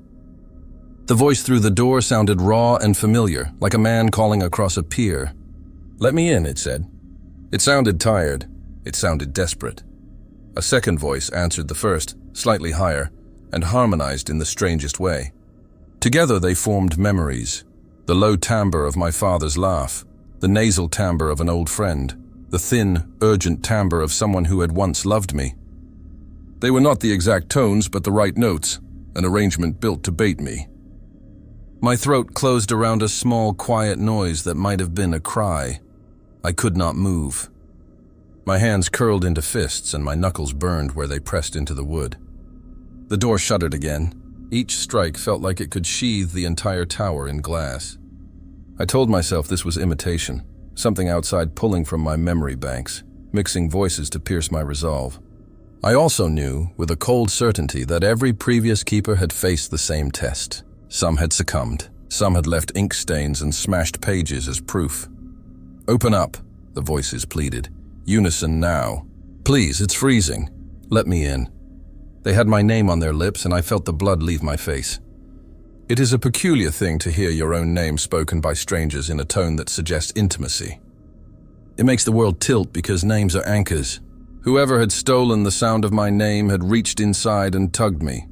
The voice through the door sounded raw and familiar, like a man calling across a pier. "Let me in," it said. It sounded tired. It sounded desperate. A second voice answered the first, slightly higher, and harmonized in the strangest way. Together they formed memories. The low timbre of my father's laugh, the nasal timbre of an old friend, the thin, urgent timbre of someone who had once loved me. They were not the exact tones, but the right notes, an arrangement built to bait me. My throat closed around a small, quiet noise that might have been a cry. I could not move. My hands curled into fists and my knuckles burned where they pressed into the wood. The door shuddered again. Each strike felt like it could sheathe the entire tower in glass. I told myself this was imitation, something outside pulling from my memory banks, mixing voices to pierce my resolve. I also knew, with a cold certainty, that every previous keeper had faced the same test. Some had succumbed. Some had left ink stains and smashed pages as proof. "Open up," the voices pleaded. Unison now. "Please, it's freezing. Let me in." They had my name on their lips, and I felt the blood leave my face. It is a peculiar thing to hear your own name spoken by strangers in a tone that suggests intimacy. It makes the world tilt because names are anchors. Whoever had stolen the sound of my name had reached inside and tugged me.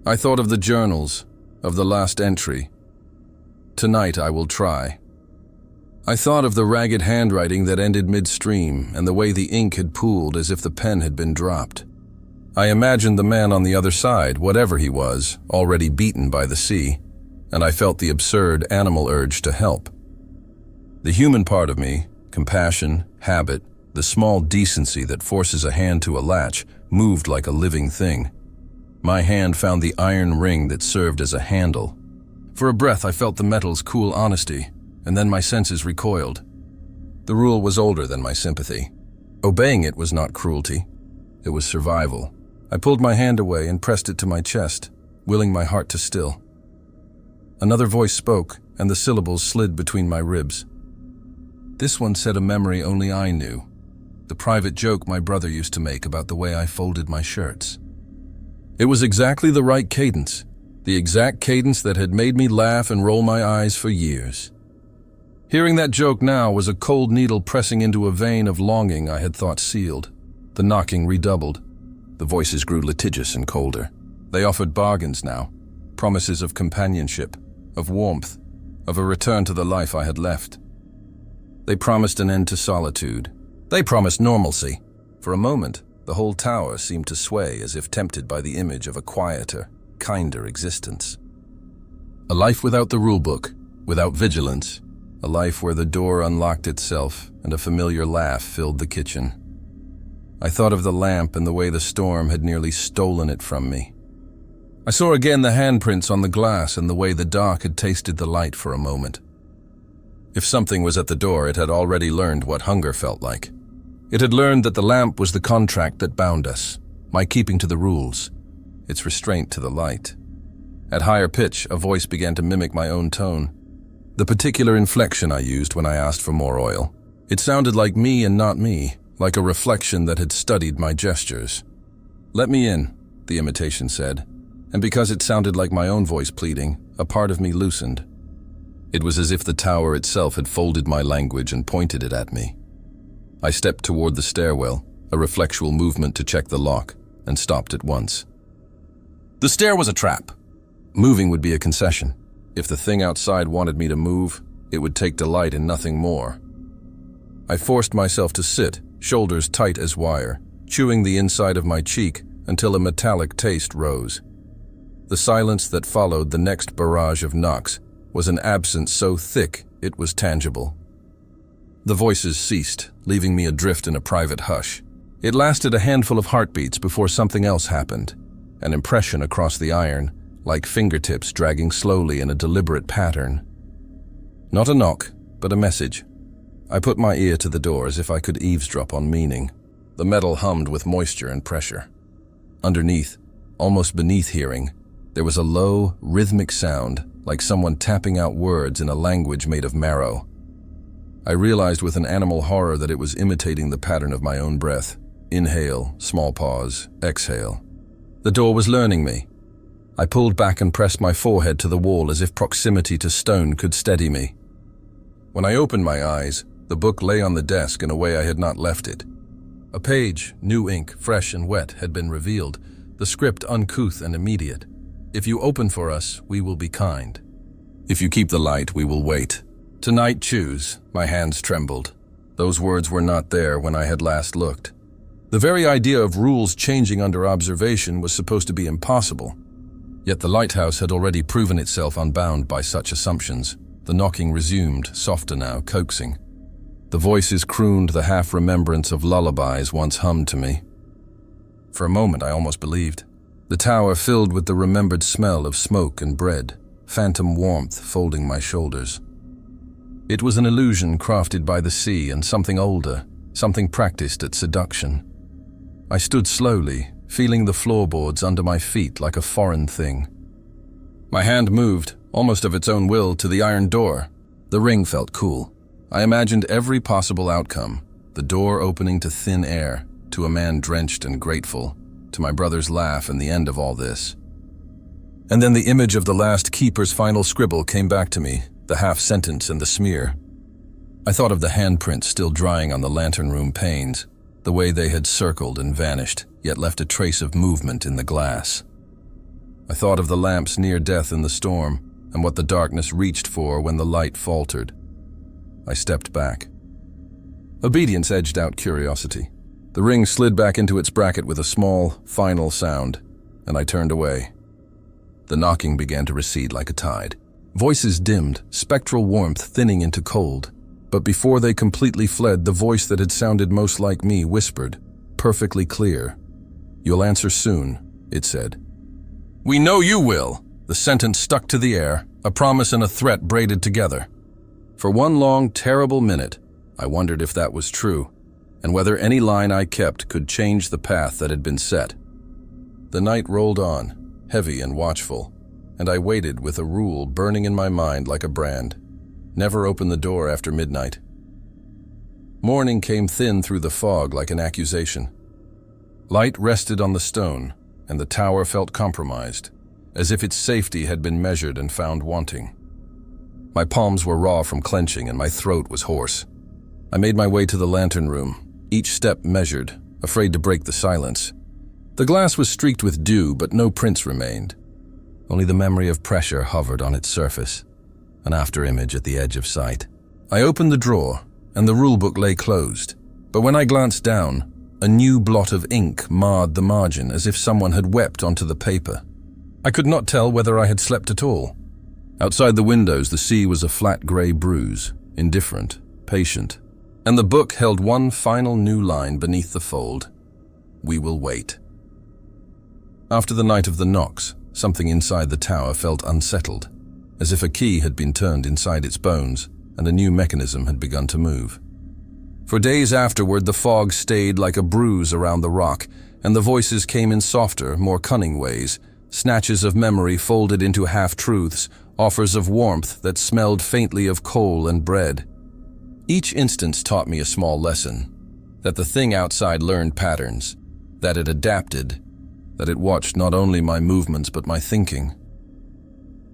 I thought of the journals, of the last entry. "Tonight I will try." I thought of the ragged handwriting that ended midstream and the way the ink had pooled as if the pen had been dropped. I imagined the man on the other side, whatever he was, already beaten by the sea, and I felt the absurd animal urge to help. The human part of me, compassion, habit, the small decency that forces a hand to a latch, moved like a living thing. My hand found the iron ring that served as a handle. For a breath I felt the metal's cool honesty, and then my senses recoiled. The rule was older than my sympathy. Obeying it was not cruelty. It was survival. I pulled my hand away and pressed it to my chest, willing my heart to still. Another voice spoke, and the syllables slid between my ribs. This one said a memory only I knew, the private joke my brother used to make about the way I folded my shirts. It was exactly the right cadence, the exact cadence that had made me laugh and roll my eyes for years. Hearing that joke now was a cold needle pressing into a vein of longing I had thought sealed. The knocking redoubled. The voices grew litigious and colder. They offered bargains now, promises of companionship, of warmth, of a return to the life I had left. They promised an end to solitude. They promised normalcy. For a moment, the whole tower seemed to sway as if tempted by the image of a quieter, kinder existence. A life without the rulebook, without vigilance, a life where the door unlocked itself and a familiar laugh filled the kitchen. I thought of the lamp and the way the storm had nearly stolen it from me. I saw again the handprints on the glass and the way the dark had tasted the light for a moment. If something was at the door, it had already learned what hunger felt like. It had learned that the lamp was the contract that bound us, my keeping to the rules, its restraint to the light. At higher pitch, a voice began to mimic my own tone. The particular inflection I used when I asked for more oil. It sounded like me and not me, like a reflection that had studied my gestures. "Let me in," the imitation said, and because it sounded like my own voice pleading, a part of me loosened. It was as if the tower itself had folded my language and pointed it at me. I stepped toward the stairwell, a reflexual movement to check the lock, and stopped at once. The stair was a trap. Moving would be a concession. If the thing outside wanted me to move, it would take delight in nothing more. I forced myself to sit, shoulders tight as wire, chewing the inside of my cheek until a metallic taste rose. The silence that followed the next barrage of knocks was an absence so thick it was tangible. The voices ceased, leaving me adrift in a private hush. It lasted a handful of heartbeats before something else happened, an impression across the iron, like fingertips dragging slowly in a deliberate pattern. Not a knock, but a message. I put my ear to the door as if I could eavesdrop on meaning. The metal hummed with moisture and pressure. Underneath, almost beneath hearing, there was a low, rhythmic sound, like someone tapping out words in a language made of marrow. I realized with an animal horror that it was imitating the pattern of my own breath. Inhale, small pause, exhale. The door was learning me. I pulled back and pressed my forehead to the wall as if proximity to stone could steady me. When I opened my eyes, the book lay on the desk in a way I had not left it. A page, new ink, fresh and wet, had been revealed, the script uncouth and immediate. "If you open for us, we will be kind. If you keep the light, we will wait. Tonight choose." My hands trembled. Those words were not there when I had last looked. The very idea of rules changing under observation was supposed to be impossible. Yet the lighthouse had already proven itself unbound by such assumptions. The knocking resumed, softer now, coaxing. The voices crooned the half-remembrance of lullabies once hummed to me. For a moment I almost believed. The tower filled with the remembered smell of smoke and bread, phantom warmth folding my shoulders. It was an illusion crafted by the sea and something older, something practiced at seduction. I stood slowly, feeling the floorboards under my feet like a foreign thing. My hand moved, almost of its own will, to the iron door. The ring felt cool. I imagined every possible outcome, the door opening to thin air, to a man drenched and grateful, to my brother's laugh and the end of all this. And then the image of the last keeper's final scribble came back to me, the half-sentence and the smear. I thought of the handprints still drying on the lantern room panes, the way they had circled and vanished, yet left a trace of movement in the glass. I thought of the lamp's near death in the storm, and what the darkness reached for when the light faltered. I stepped back. Obedience edged out curiosity. The ring slid back into its bracket with a small, final sound, and I turned away. The knocking began to recede like a tide. Voices dimmed, spectral warmth thinning into cold. But before they completely fled, the voice that had sounded most like me whispered, perfectly clear. "You'll answer soon," it said. "We know you will." The sentence stuck to the air, a promise and a threat braided together. For one long, terrible minute, I wondered if that was true, and whether any line I kept could change the path that had been set. The night rolled on, heavy and watchful, and I waited with a rule burning in my mind like a brand. Never open the door after midnight. Morning came thin through the fog like an accusation. Light rested on the stone, and the tower felt compromised, as if its safety had been measured and found wanting. My palms were raw from clenching and my throat was hoarse. I made my way to the lantern room, each step measured, afraid to break the silence. The glass was streaked with dew, but no prints remained. Only the memory of pressure hovered on its surface, an afterimage at the edge of sight. I opened the drawer, and the rulebook lay closed. But when I glanced down, a new blot of ink marred the margin as if someone had wept onto the paper. I could not tell whether I had slept at all. Outside the windows, the sea was a flat grey bruise, indifferent, patient, and the book held one final new line beneath the fold. We will wait. After the night of the knocks, something inside the tower felt unsettled, as if a key had been turned inside its bones and a new mechanism had begun to move. For days afterward, the fog stayed like a bruise around the rock, and the voices came in softer, more cunning ways, snatches of memory folded into half-truths, offers of warmth that smelled faintly of coal and bread. Each instance taught me a small lesson, that the thing outside learned patterns, that it adapted, that it watched not only my movements but my thinking.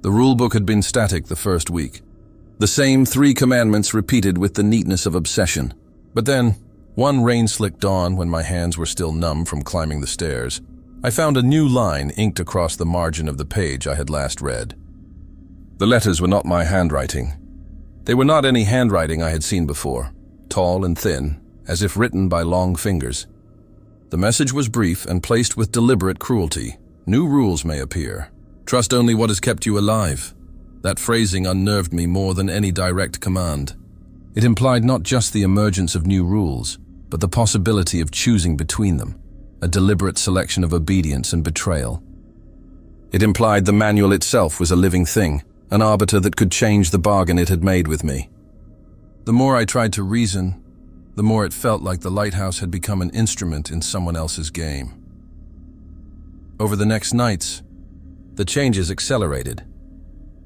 The rulebook had been static the first week. The same 3 commandments repeated with the neatness of obsession. But then, one rain-slick dawn when my hands were still numb from climbing the stairs, I found a new line inked across the margin of the page I had last read. The letters were not my handwriting. They were not any handwriting I had seen before, tall and thin, as if written by long fingers. The message was brief and placed with deliberate cruelty. New rules may appear. Trust only what has kept you alive. That phrasing unnerved me more than any direct command. It implied not just the emergence of new rules, but the possibility of choosing between them, a deliberate selection of obedience and betrayal. It implied the manual itself was a living thing, an arbiter that could change the bargain it had made with me. The more I tried to reason, the more it felt like the Lighthouse had become an instrument in someone else's game. Over the next nights, the changes accelerated.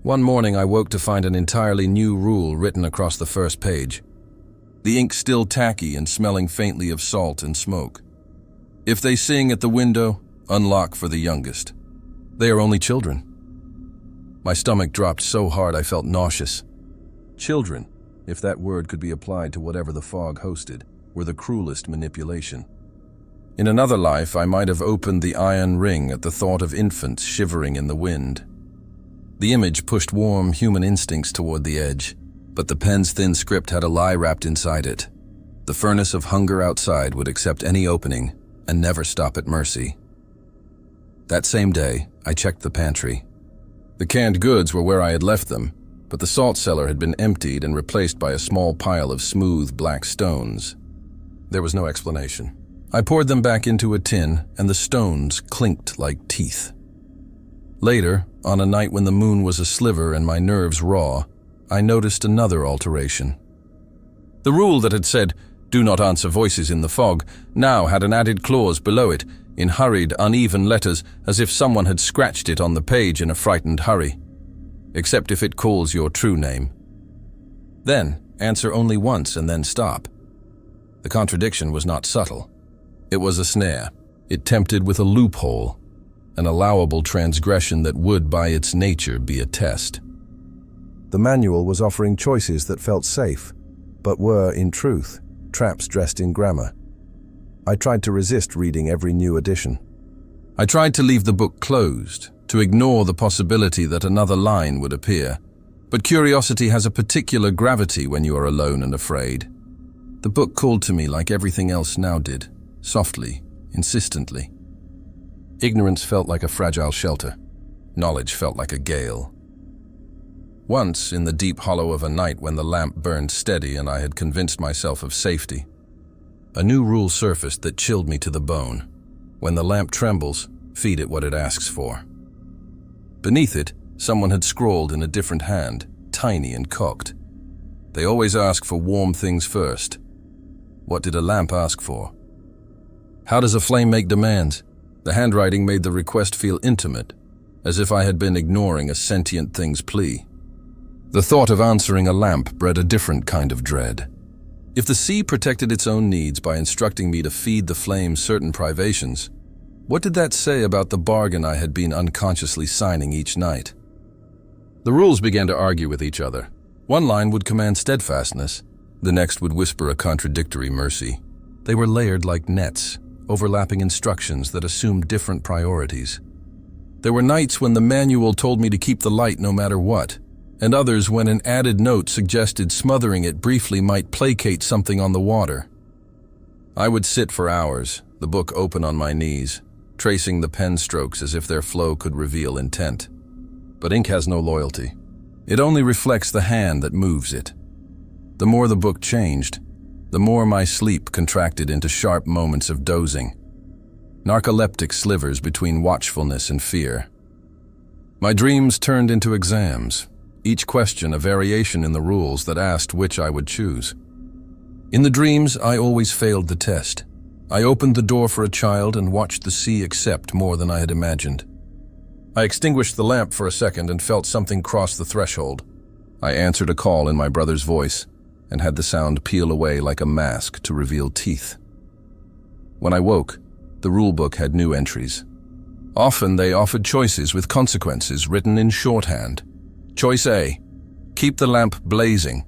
One morning I woke to find an entirely new rule written across the first page. The ink still tacky and smelling faintly of salt and smoke. If they sing at the window, unlock for the youngest. They are only children. My stomach dropped so hard I felt nauseous. Children, if that word could be applied to whatever the fog hosted, were the cruelest manipulation. In another life, I might have opened the iron ring at the thought of infants shivering in the wind. The image pushed warm human instincts toward the edge, but the pen's thin script had a lie wrapped inside it. The furnace of hunger outside would accept any opening and never stop at mercy. That same day, I checked the pantry. The canned goods were where I had left them, but the salt cellar had been emptied and replaced by a small pile of smooth black stones. There was no explanation. I poured them back into a tin, and the stones clinked like teeth. Later, on a night when the moon was a sliver and my nerves raw, I noticed another alteration. The rule that had said, "Do not answer voices in the fog," now had an added clause below it, in hurried, uneven letters, as if someone had scratched it on the page in a frightened hurry. Except if it calls your true name. Then, answer only once and then stop. The contradiction was not subtle. It was a snare. It tempted with a loophole, an allowable transgression that would, by its nature, be a test. The manual was offering choices that felt safe, but were, in truth, traps dressed in grammar. I tried to resist reading every new edition. I tried to leave the book closed, to ignore the possibility that another line would appear. But curiosity has a particular gravity when you are alone and afraid. The book called to me like everything else now did, softly, insistently. Ignorance felt like a fragile shelter. Knowledge felt like a gale. Once, in the deep hollow of a night when the lamp burned steady and I had convinced myself of safety, a new rule surfaced that chilled me to the bone. When the lamp trembles, feed it what it asks for. Beneath it, someone had scrawled in a different hand, tiny and cocked. They always ask for warm things first. What did a lamp ask for? How does a flame make demands? The handwriting made the request feel intimate, as if I had been ignoring a sentient thing's plea. The thought of answering a lamp bred a different kind of dread. If the sea protected its own needs by instructing me to feed the flame certain privations, what did that say about the bargain I had been unconsciously signing each night? The rules began to argue with each other. One line would command steadfastness, the next would whisper a contradictory mercy. They were layered like nets, overlapping instructions that assumed different priorities. There were nights when the manual told me to keep the light no matter what, and others when an added note suggested smothering it briefly might placate something on the water. I would sit for hours, the book open on my knees, tracing the pen strokes as if their flow could reveal intent. But ink has no loyalty. It only reflects the hand that moves it. The more the book changed, the more my sleep contracted into sharp moments of dozing, narcoleptic slivers between watchfulness and fear. My dreams turned into exams, each question a variation in the rules that asked which I would choose. In the dreams, I always failed the test. I opened the door for a child and watched the sea accept more than I had imagined. I extinguished the lamp for a second and felt something cross the threshold. I answered a call in my brother's voice and had the sound peel away like a mask to reveal teeth. When I woke, the rulebook had new entries. Often they offered choices with consequences written in shorthand. Choice A, keep the lamp blazing.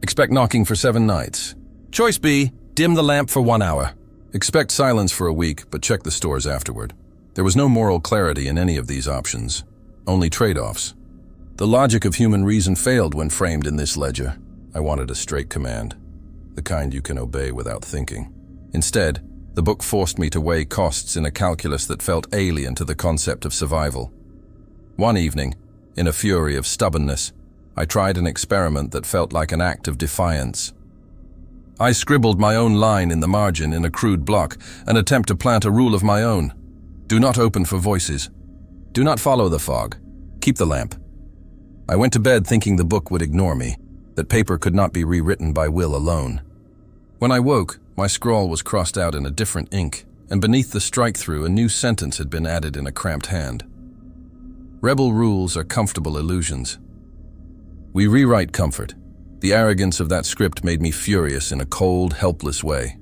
Expect knocking for 7 nights. Choice B, dim the lamp for 1 hour. Expect silence for a week, but check the stores afterward. There was no moral clarity in any of these options, only trade-offs. The logic of human reason failed when framed in this ledger. I wanted a straight command, the kind you can obey without thinking. Instead, the book forced me to weigh costs in a calculus that felt alien to the concept of survival. One evening, in a fury of stubbornness, I tried an experiment that felt like an act of defiance. I scribbled my own line in the margin in a crude block, an attempt to plant a rule of my own. Do not open for voices. Do not follow the fog. Keep the lamp. I went to bed thinking the book would ignore me, that paper could not be rewritten by will alone. When I woke, my scrawl was crossed out in a different ink, and beneath the strike-through a new sentence had been added in a cramped hand. Rebel rules are comfortable illusions. We rewrite comfort. The arrogance of that script made me furious in a cold, helpless way.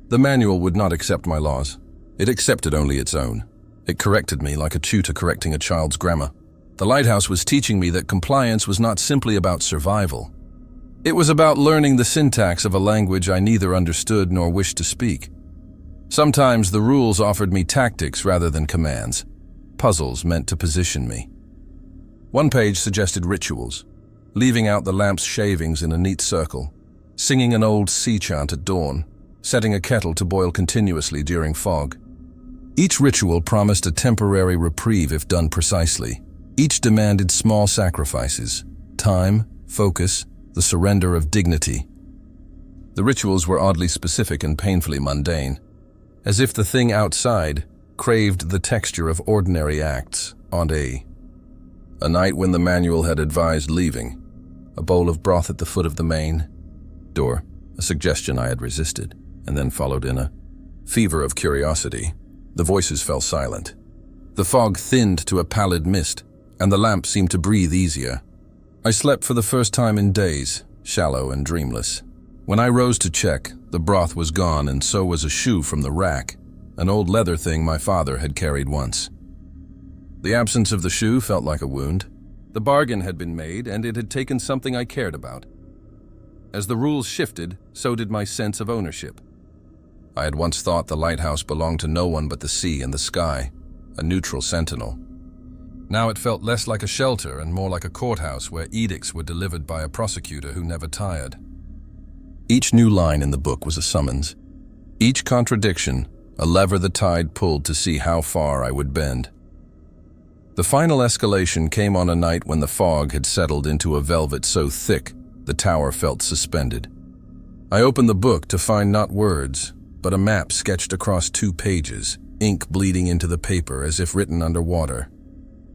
The manual would not accept my laws. It accepted only its own. It corrected me like a tutor correcting a child's grammar. The Lighthouse was teaching me that compliance was not simply about survival. It was about learning the syntax of a language I neither understood nor wished to speak. Sometimes the rules offered me tactics rather than commands, puzzles meant to position me. One page suggested rituals, leaving out the lamp's shavings in a neat circle, singing an old sea chant at dawn, setting a kettle to boil continuously during fog. Each ritual promised a temporary reprieve if done precisely. Each demanded small sacrifices, time, focus, the surrender of dignity. The rituals were oddly specific and painfully mundane, as if the thing outside craved the texture of ordinary acts on a night when the manual had advised leaving, a bowl of broth at the foot of the main door, a suggestion I had resisted, and then followed in a fever of curiosity. The voices fell silent. The fog thinned to a pallid mist, and the lamp seemed to breathe easier. I slept for the first time in days, shallow and dreamless. When I rose to check, the broth was gone and so was a shoe from the rack, an old leather thing my father had carried once. The absence of the shoe felt like a wound. The bargain had been made and it had taken something I cared about. As the rules shifted, so did my sense of ownership. I had once thought the lighthouse belonged to no one but the sea and the sky, a neutral sentinel. Now it felt less like a shelter and more like a courthouse where edicts were delivered by a prosecutor who never tired. Each new line in the book was a summons. Each contradiction, a lever the tide pulled to see how far I would bend. The final escalation came on a night when the fog had settled into a velvet so thick the tower felt suspended. I opened the book to find not words, but a map sketched across 2 pages, ink bleeding into the paper as if written underwater.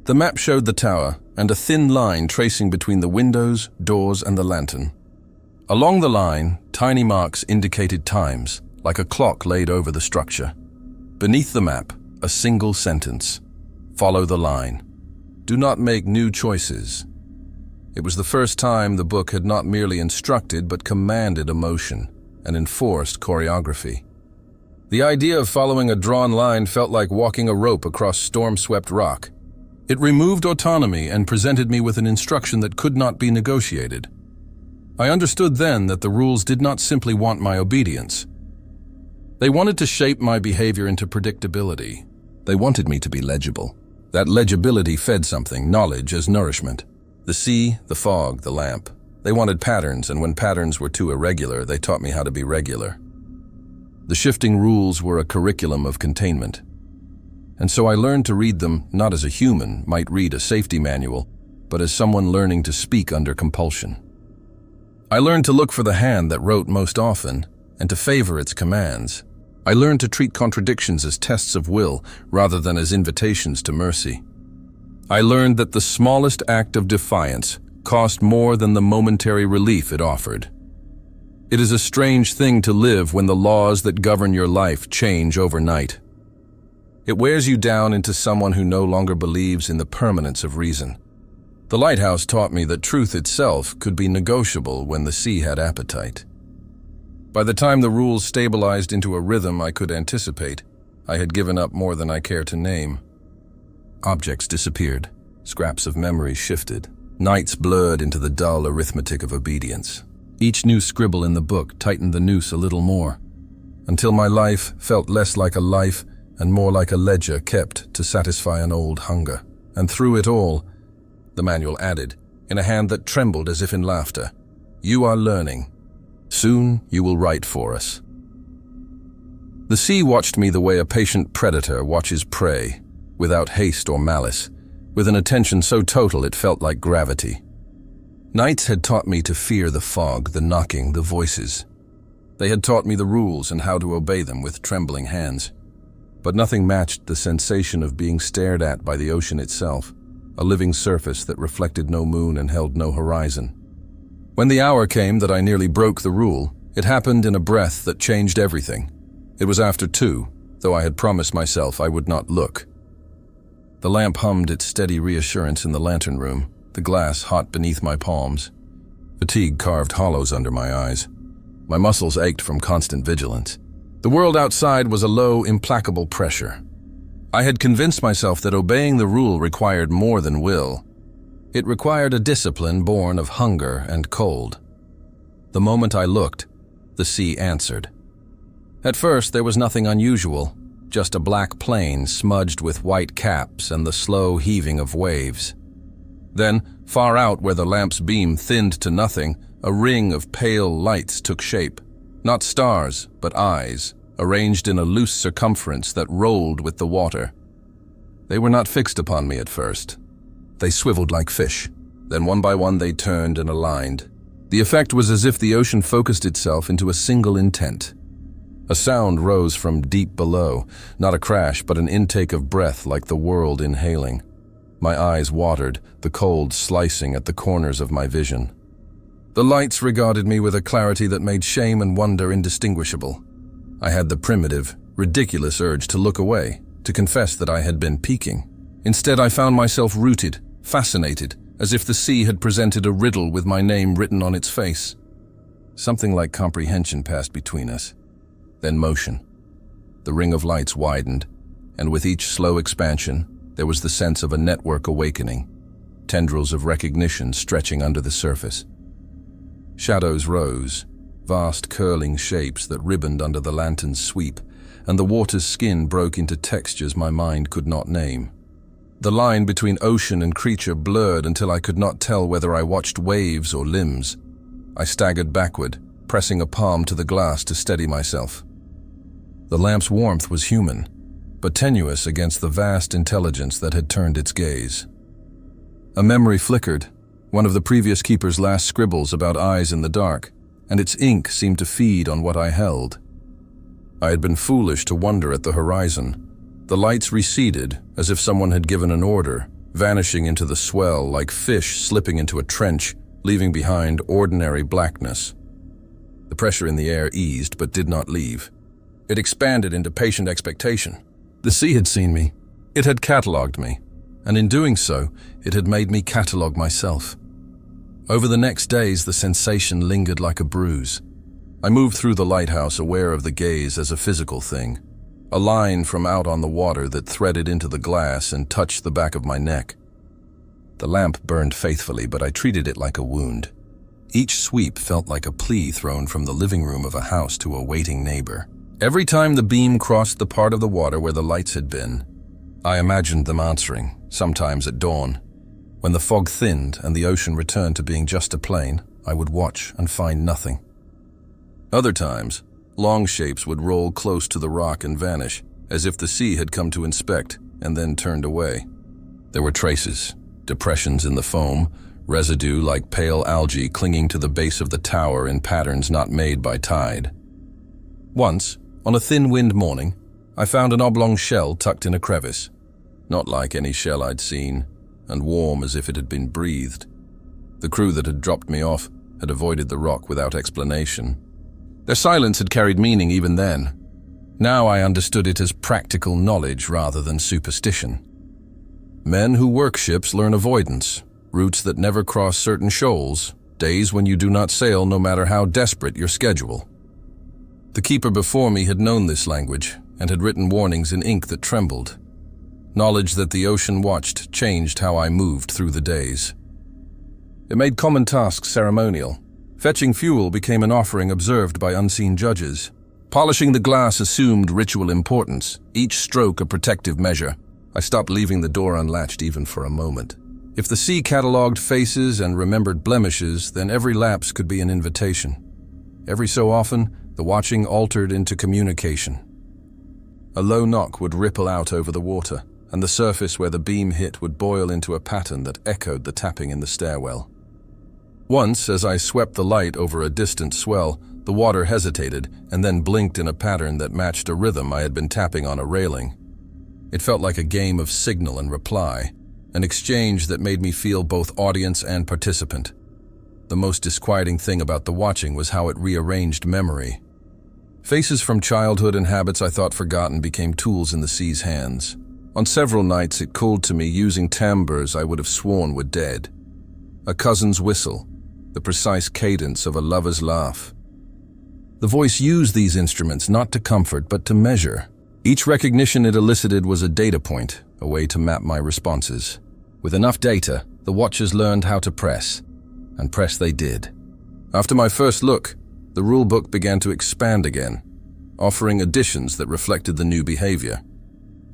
The map showed the tower and a thin line tracing between the windows, doors, and the lantern. Along the line, tiny marks indicated times, like a clock laid over the structure. Beneath the map, a single sentence: follow the line. Do not make new choices. It was the first time the book had not merely instructed but commanded emotion and enforced choreography. The idea of following a drawn line felt like walking a rope across storm-swept rock. It removed autonomy and presented me with an instruction that could not be negotiated. I understood then that the rules did not simply want my obedience. They wanted to shape my behavior into predictability. They wanted me to be legible. That legibility fed something, knowledge as nourishment. The sea, the fog, the lamp. They wanted patterns, and when patterns were too irregular, they taught me how to be regular. The shifting rules were a curriculum of containment. And so I learned to read them not as a human might read a safety manual, but as someone learning to speak under compulsion. I learned to look for the hand that wrote most often, and to favor its commands. I learned to treat contradictions as tests of will rather than as invitations to mercy. I learned that the smallest act of defiance cost more than the momentary relief it offered. It is a strange thing to live when the laws that govern your life change overnight. It wears you down into someone who no longer believes in the permanence of reason. The Lighthouse taught me that truth itself could be negotiable when the sea had appetite. By the time the rules stabilized into a rhythm I could anticipate, I had given up more than I care to name. Objects disappeared, scraps of memory shifted, nights blurred into the dull arithmetic of obedience. Each new scribble in the book tightened the noose a little more, until my life felt less like a life and more like a ledger kept to satisfy an old hunger. And through it all, the manual added, in a hand that trembled as if in laughter, "You are learning. Soon you will write for us." The sea watched me the way a patient predator watches prey, without haste or malice, with an attention so total it felt like gravity. Nights had taught me to fear the fog, the knocking, the voices. They had taught me the rules and how to obey them with trembling hands. But nothing matched the sensation of being stared at by the ocean itself, a living surface that reflected no moon and held no horizon. When the hour came that I nearly broke the rule, it happened in a breath that changed everything. It was after 2, though I had promised myself I would not look. The lamp hummed its steady reassurance in the lantern room, the glass hot beneath my palms. Fatigue carved hollows under my eyes. My muscles ached from constant vigilance. The world outside was a low, implacable pressure. I had convinced myself that obeying the rule required more than will. It required a discipline born of hunger and cold. The moment I looked, the sea answered. At first, there was nothing unusual, just a black plain smudged with white caps and the slow heaving of waves. Then, far out where the lamp's beam thinned to nothing, a ring of pale lights took shape. Not stars, but eyes, arranged in a loose circumference that rolled with the water. They were not fixed upon me at first. They swiveled like fish. Then one by one they turned and aligned. The effect was as if the ocean focused itself into a single intent. A sound rose from deep below, not a crash, but an intake of breath like the world inhaling. My eyes watered, the cold slicing at the corners of my vision. The lights regarded me with a clarity that made shame and wonder indistinguishable. I had the primitive, ridiculous urge to look away, to confess that I had been peeking. Instead, I found myself rooted, fascinated, as if the sea had presented a riddle with my name written on its face. Something like comprehension passed between us. Then motion. The ring of lights widened, and with each slow expansion, there was the sense of a network awakening, tendrils of recognition stretching under the surface. Shadows rose, vast curling shapes that ribboned under the lantern's sweep, and the water's skin broke into textures my mind could not name. The line between ocean and creature blurred until I could not tell whether I watched waves or limbs. I staggered backward, pressing a palm to the glass to steady myself. The lamp's warmth was human, but tenuous against the vast intelligence that had turned its gaze. A memory flickered, one of the previous keeper's last scribbles about eyes in the dark, and its ink seemed to feed on what I held. I had been foolish to wonder at the horizon. The lights receded, as if someone had given an order, vanishing into the swell like fish slipping into a trench, leaving behind ordinary blackness. The pressure in the air eased but did not leave. It expanded into patient expectation. The sea had seen me. It had catalogued me, and in doing so, it had made me catalogue myself. Over the next days, the sensation lingered like a bruise. I moved through the lighthouse aware of the gaze as a physical thing, a line from out on the water that threaded into the glass and touched the back of my neck. The lamp burned faithfully, but I treated it like a wound. Each sweep felt like a plea thrown from the living room of a house to a waiting neighbor. Every time the beam crossed the part of the water where the lights had been, I imagined them answering, sometimes at dawn. When the fog thinned and the ocean returned to being just a plain, I would watch and find nothing. Other times, long shapes would roll close to the rock and vanish, as if the sea had come to inspect and then turned away. There were traces, depressions in the foam, residue like pale algae clinging to the base of the tower in patterns not made by tide. Once, on a thin wind morning, I found an oblong shell tucked in a crevice, not like any shell I'd seen, and warm as if it had been breathed. The crew that had dropped me off had avoided the rock without explanation. Their silence had carried meaning even then. Now I understood it as practical knowledge rather than superstition. Men who work ships learn avoidance, routes that never cross certain shoals, days when you do not sail no matter how desperate your schedule. The keeper before me had known this language and had written warnings in ink that trembled. Knowledge that the ocean watched changed how I moved through the days. It made common tasks ceremonial. Fetching fuel became an offering observed by unseen judges. Polishing the glass assumed ritual importance, each stroke a protective measure. I stopped leaving the door unlatched even for a moment. If the sea catalogued faces and remembered blemishes, then every lapse could be an invitation. Every so often, the watching altered into communication. A low knock would ripple out over the water, and the surface where the beam hit would boil into a pattern that echoed the tapping in the stairwell. Once, as I swept the light over a distant swell, the water hesitated and then blinked in a pattern that matched a rhythm I had been tapping on a railing. It felt like a game of signal and reply, an exchange that made me feel both audience and participant. The most disquieting thing about the watching was how it rearranged memory. Faces from childhood and habits I thought forgotten became tools in the sea's hands. On several nights it called to me using timbres I would have sworn were dead. A cousin's whistle, the precise cadence of a lover's laugh. The voice used these instruments not to comfort but to measure. Each recognition it elicited was a data point, a way to map my responses. With enough data, the watchers learned how to press, and press they did. After my first look, the rulebook began to expand again, offering additions that reflected the new behavior.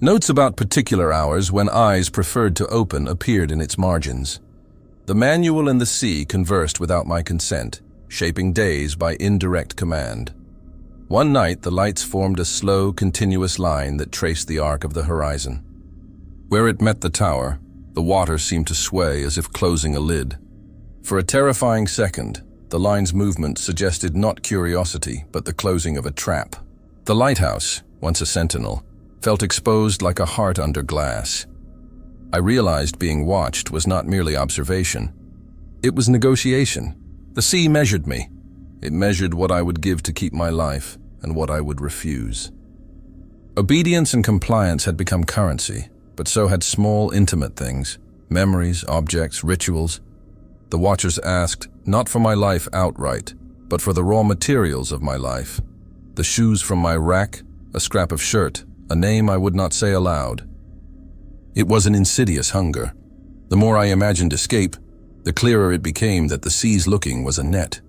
Notes about particular hours when eyes preferred to open appeared in its margins. The manual and the sea conversed without my consent, shaping days by indirect command. One night, the lights formed a slow, continuous line that traced the arc of the horizon. Where it met the tower, the water seemed to sway as if closing a lid. For a terrifying second, the line's movement suggested not curiosity, but the closing of a trap. The lighthouse, once a sentinel, felt exposed like a heart under glass. I realized being watched was not merely observation. It was negotiation. The sea measured me. It measured what I would give to keep my life and what I would refuse. Obedience and compliance had become currency, but so had small, intimate things, memories, objects, rituals. The watchers asked, not for my life outright, but for the raw materials of my life. The shoes from my rack, a scrap of shirt, a name I would not say aloud. It was an insidious hunger. The more I imagined escape, the clearer it became that the sea's looking was a net.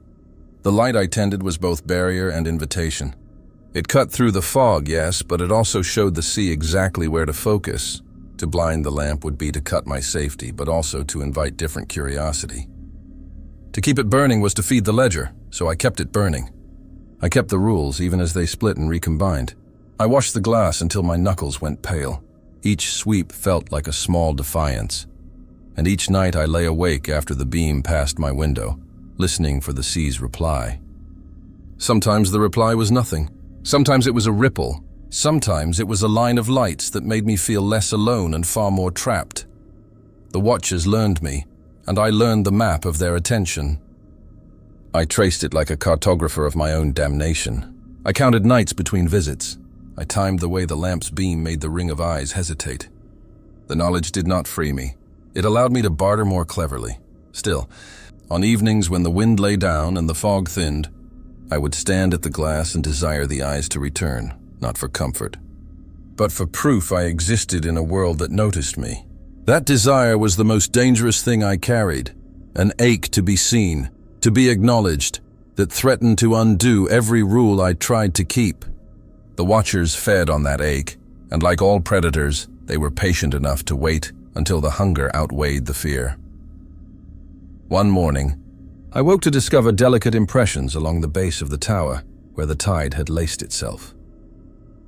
The light I tended was both barrier and invitation. It cut through the fog, yes, but it also showed the sea exactly where to focus. To blind the lamp would be to cut my safety, but also to invite different curiosity. To keep it burning was to feed the ledger, so I kept it burning. I kept the rules even as they split and recombined. I washed the glass until my knuckles went pale. Each sweep felt like a small defiance. And each night I lay awake after the beam passed my window, listening for the sea's reply. Sometimes the reply was nothing. Sometimes it was a ripple. Sometimes it was a line of lights that made me feel less alone and far more trapped. The watchers learned me, and I learned the map of their attention. I traced it like a cartographer of my own damnation. I counted nights between visits. I timed the way the lamp's beam made the ring of eyes hesitate. The knowledge did not free me. It allowed me to barter more cleverly. Still, on evenings when the wind lay down and the fog thinned, I would stand at the glass and desire the eyes to return, not for comfort, but for proof I existed in a world that noticed me. That desire was the most dangerous thing I carried, an ache to be seen, to be acknowledged, that threatened to undo every rule I tried to keep. The watchers fed on that ache, and like all predators, they were patient enough to wait until the hunger outweighed the fear. One morning, I woke to discover delicate impressions along the base of the tower where the tide had laced itself.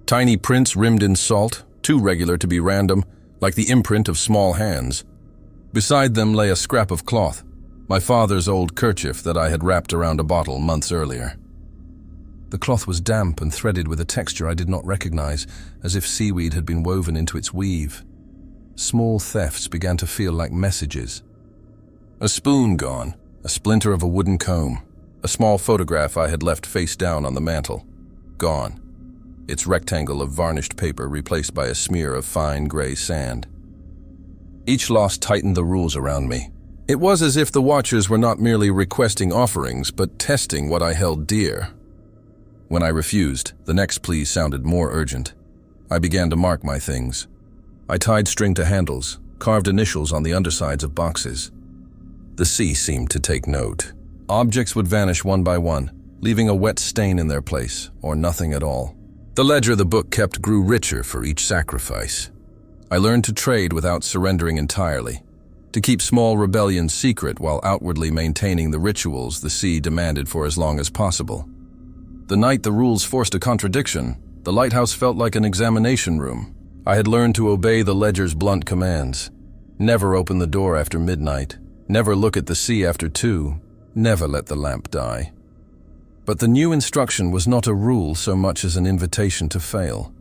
Tiny prints rimmed in salt, too regular to be random, like the imprint of small hands. Beside them lay a scrap of cloth, my father's old kerchief that I had wrapped around a bottle months earlier. The cloth was damp and threaded with a texture I did not recognize, as if seaweed had been woven into its weave. Small thefts began to feel like messages. A spoon gone, a splinter of a wooden comb, a small photograph I had left face down on the mantel. Gone. Its rectangle of varnished paper replaced by a smear of fine gray sand. Each loss tightened the rules around me. It was as if the watchers were not merely requesting offerings, but testing what I held dear. When I refused, the next plea sounded more urgent. I began to mark my things. I tied string to handles, carved initials on the undersides of boxes. The sea seemed to take note. Objects would vanish one by one, leaving a wet stain in their place, or nothing at all. The ledger the book kept grew richer for each sacrifice. I learned to trade without surrendering entirely, to keep small rebellions secret while outwardly maintaining the rituals the sea demanded for as long as possible. The night the rules forced a contradiction, the lighthouse felt like an examination room. I had learned to obey the ledger's blunt commands. Never open the door after midnight, never look at the sea after 2, never let the lamp die. But the new instruction was not a rule so much as an invitation to fail.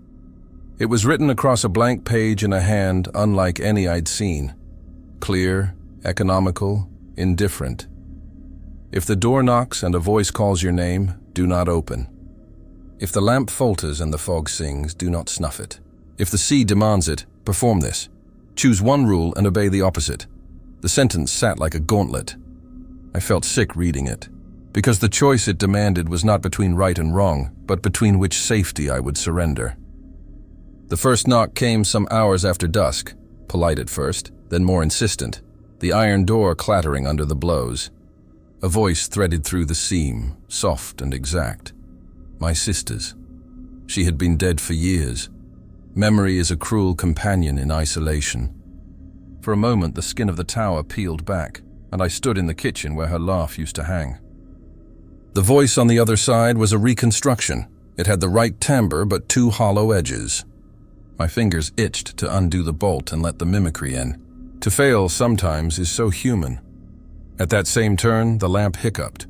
It was written across a blank page in a hand unlike any I'd seen. Clear, economical, indifferent. If the door knocks and a voice calls your name, do not open. If the lamp falters and the fog sings, do not snuff it. If the sea demands it, perform this. Choose one rule and obey the opposite. The sentence sat like a gauntlet. I felt sick reading it, because the choice it demanded was not between right and wrong, but between which safety I would surrender. The first knock came some hours after dusk, polite at first, then more insistent, the iron door clattering under the blows. A voice threaded through the seam, soft and exact. My sister's. She had been dead for years. Memory is a cruel companion in isolation. For a moment, the skin of the tower peeled back, and I stood in the kitchen where her laugh used to hang. The voice on the other side was a reconstruction. It had the right timbre, but 2 hollow edges. My fingers itched to undo the bolt and let the mimicry in. To fail sometimes is so human. At that same turn, the lamp hiccuped.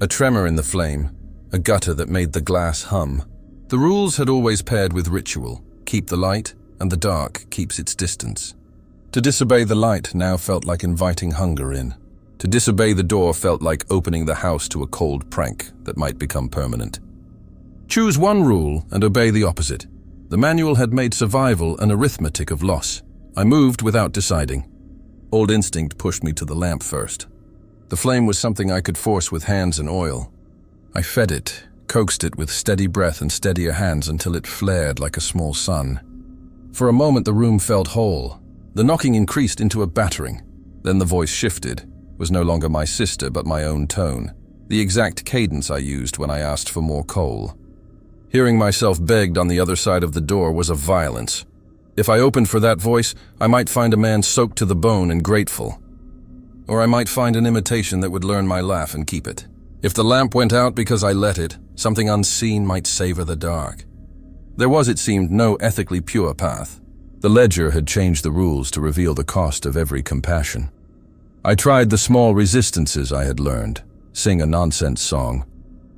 A tremor in the flame, a gutter that made the glass hum. The rules had always paired with ritual. Keep the light, and the dark keeps its distance. To disobey the light now felt like inviting hunger in. To disobey the door felt like opening the house to a cold prank that might become permanent. Choose one rule and obey the opposite. The manual had made survival an arithmetic of loss. I moved without deciding. Old instinct pushed me to the lamp first. The flame was something I could force with hands and oil. I fed it, coaxed it with steady breath and steadier hands until it flared like a small sun. For a moment the room felt whole. The knocking increased into a battering. Then the voice shifted, was no longer my sister but my own tone, the exact cadence I used when I asked for more coal. Hearing myself begged on the other side of the door was a violence. If I opened for that voice, I might find a man soaked to the bone and grateful. Or I might find an imitation that would learn my laugh and keep it. If the lamp went out because I let it, something unseen might savor the dark. There was, it seemed, no ethically pure path. The ledger had changed the rules to reveal the cost of every compassion. I tried the small resistances I had learned, sing a nonsense song,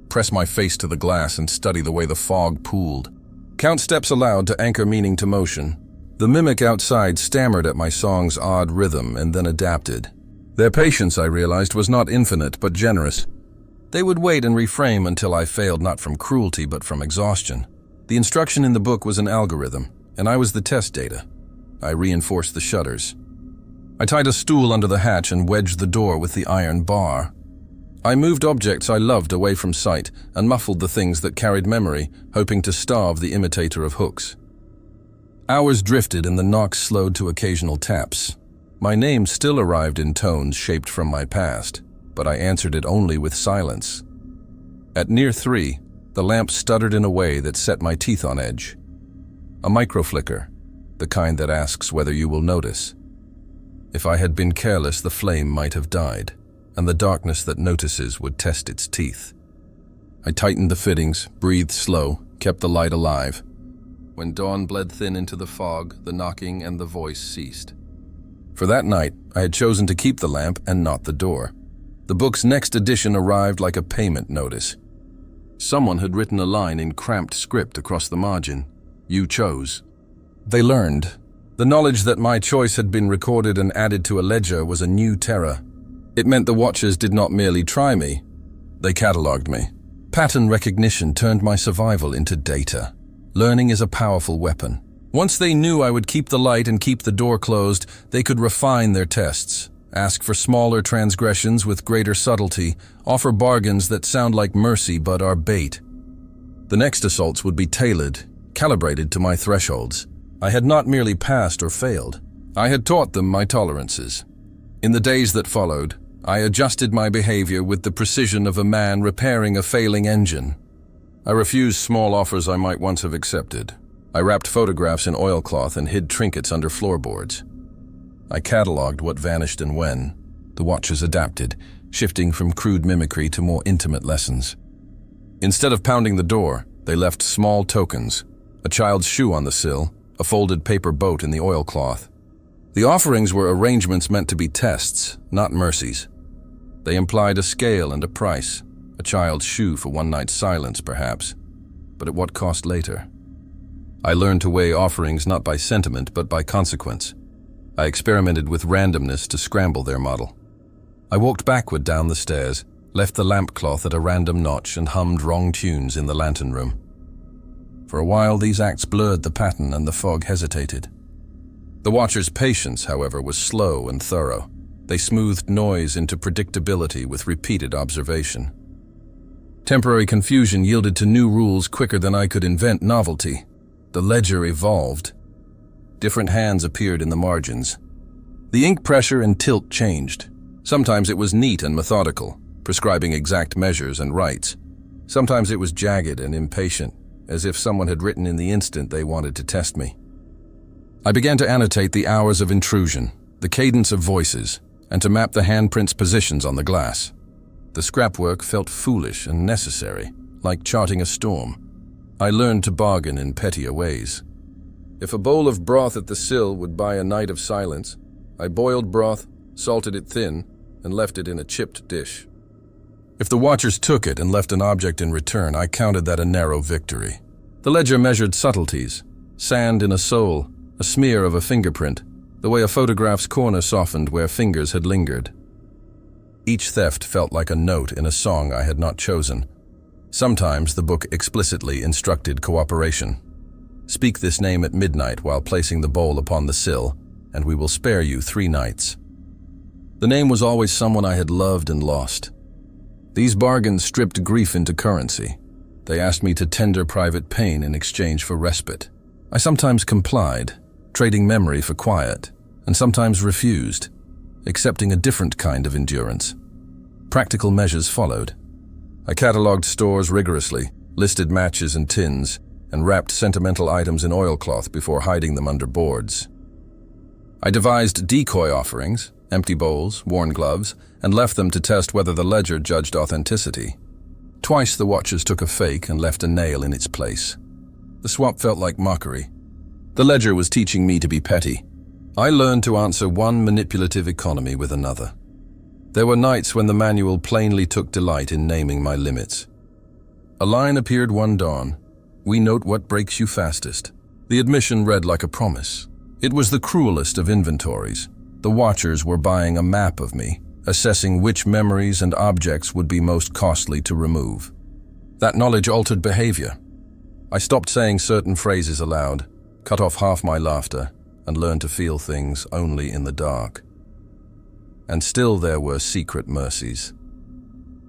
press my face to the glass and study the way the fog pooled, count steps aloud to anchor meaning to motion. The mimic outside stammered at my song's odd rhythm and then adapted. Their patience, I realized, was not infinite but generous. They would wait and reframe until I failed not from cruelty but from exhaustion. The instruction in the book was an algorithm, and I was the test data. I reinforced the shutters. I tied a stool under the hatch and wedged the door with the iron bar. I moved objects I loved away from sight and muffled the things that carried memory, hoping to starve the imitator of hooks. Hours drifted and the knocks slowed to occasional taps. My name still arrived in tones shaped from my past, but I answered it only with silence. At near 3, The lamp stuttered in a way that set my teeth on edge. A micro-flicker, the kind that asks whether you will notice. If I had been careless, the flame might have died, and the darkness that notices would test its teeth. I tightened the fittings, breathed slow, kept the light alive. When dawn bled thin into the fog, the knocking and the voice ceased. For that night, I had chosen to keep the lamp and not the door. The book's next edition arrived like a payment notice. Someone had written a line in cramped script across the margin. You chose. They learned. The knowledge that my choice had been recorded and added to a ledger was a new terror. It meant the Watchers did not merely try me, they catalogued me. Pattern recognition turned my survival into data. Learning is a powerful weapon. Once they knew I would keep the light and keep the door closed, they could refine their tests, ask for smaller transgressions with greater subtlety, offer bargains that sound like mercy but are bait. The next assaults would be tailored, calibrated to my thresholds. I had not merely passed or failed. I had taught them my tolerances. In the days that followed, I adjusted my behavior with the precision of a man repairing a failing engine. I refused small offers I might once have accepted. I wrapped photographs in oilcloth and hid trinkets under floorboards. I catalogued what vanished and when. The Watchers adapted, shifting from crude mimicry to more intimate lessons. Instead of pounding the door, they left small tokens, a child's shoe on the sill, a folded paper boat in the oilcloth. The offerings were arrangements meant to be tests, not mercies. They implied a scale and a price, a child's shoe for one night's silence, perhaps, but at what cost later? I learned to weigh offerings not by sentiment, but by consequence. I experimented with randomness to scramble their model. I walked backward down the stairs, left the lampcloth at a random notch, and hummed wrong tunes in the lantern room. For a while, these acts blurred the pattern and the fog hesitated. The Watchers' patience, however, was slow and thorough. They smoothed noise into predictability with repeated observation. Temporary confusion yielded to new rules quicker than I could invent novelty. The ledger evolved. Different hands appeared in the margins. The ink pressure and tilt changed. Sometimes it was neat and methodical, prescribing exact measures and rights. Sometimes it was jagged and impatient, as if someone had written in the instant they wanted to test me. I began to annotate the hours of intrusion, the cadence of voices, and to map the handprint's positions on the glass. The scrapwork felt foolish and necessary, like charting a storm. I learned to bargain in pettier ways. If a bowl of broth at the sill would buy a night of silence, I boiled broth, salted it thin, and left it in a chipped dish. If the Watchers took it and left an object in return, I counted that a narrow victory. The ledger measured subtleties, sand in a sole, a smear of a fingerprint, the way a photograph's corner softened where fingers had lingered. Each theft felt like a note in a song I had not chosen. Sometimes the book explicitly instructed cooperation. Speak this name at midnight while placing the bowl upon the sill, and we will spare you 3 nights. The name was always someone I had loved and lost. These bargains stripped grief into currency. They asked me to tender private pain in exchange for respite. I sometimes complied, trading memory for quiet, and sometimes refused, accepting a different kind of endurance. Practical measures followed. I catalogued stores rigorously, listed matches and tins, and wrapped sentimental items in oilcloth before hiding them under boards. I devised decoy offerings, empty bowls, worn gloves, and left them to test whether the ledger judged authenticity. Twice the Watchers took a fake and left a nail in its place. The swap felt like mockery. The ledger was teaching me to be petty. I learned to answer one manipulative economy with another. There were nights when the manual plainly took delight in naming my limits. A line appeared one dawn. We note what breaks you fastest. The admission read like a promise. It was the cruelest of inventories. The Watchers were buying a map of me, assessing which memories and objects would be most costly to remove. That knowledge altered behavior. I stopped saying certain phrases aloud, cut off half my laughter, and learned to feel things only in the dark. And still there were secret mercies.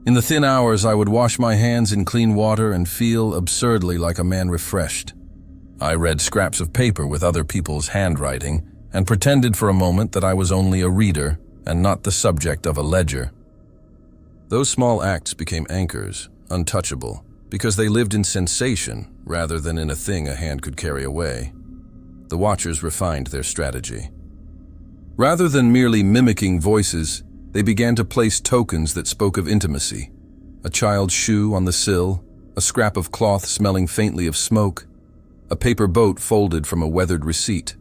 In the thin hours, I would wash my hands in clean water and feel absurdly like a man refreshed. I read scraps of paper with other people's handwriting and pretended for a moment that I was only a reader and not the subject of a ledger. Those small acts became anchors, untouchable, because they lived in sensation rather than in a thing a hand could carry away. The Watchers refined their strategy. Rather than merely mimicking voices, they began to place tokens that spoke of intimacy. A child's shoe on the sill, a scrap of cloth smelling faintly of smoke, a paper boat folded from a weathered receipt.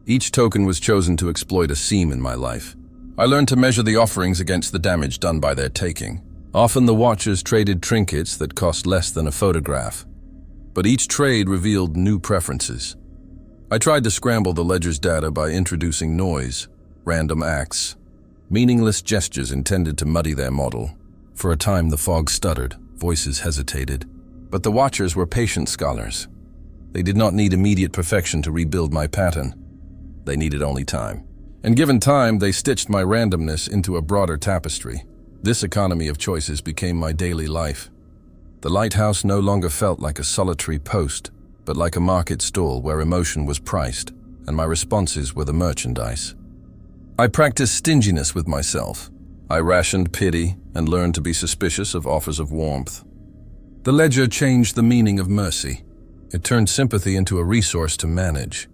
Each token was chosen to exploit a seam in my life. I learned to measure the offerings against the damage done by their taking. Often the Watchers traded trinkets that cost less than a photograph, but each trade revealed new preferences. I tried to scramble the ledger's data by introducing noise, random acts, meaningless gestures intended to muddy their model. For a time the fog stuttered, voices hesitated, but the Watchers were patient scholars. They did not need immediate perfection to rebuild my pattern. They needed only time. And given time, they stitched my randomness into a broader tapestry. This economy of choices became my daily life. The Lighthouse no longer felt like a solitary post, but like a market stall where emotion was priced, and my responses were the merchandise. I practiced stinginess with myself. I rationed pity and learned to be suspicious of offers of warmth. The ledger changed the meaning of mercy. It turned sympathy into a resource to manage.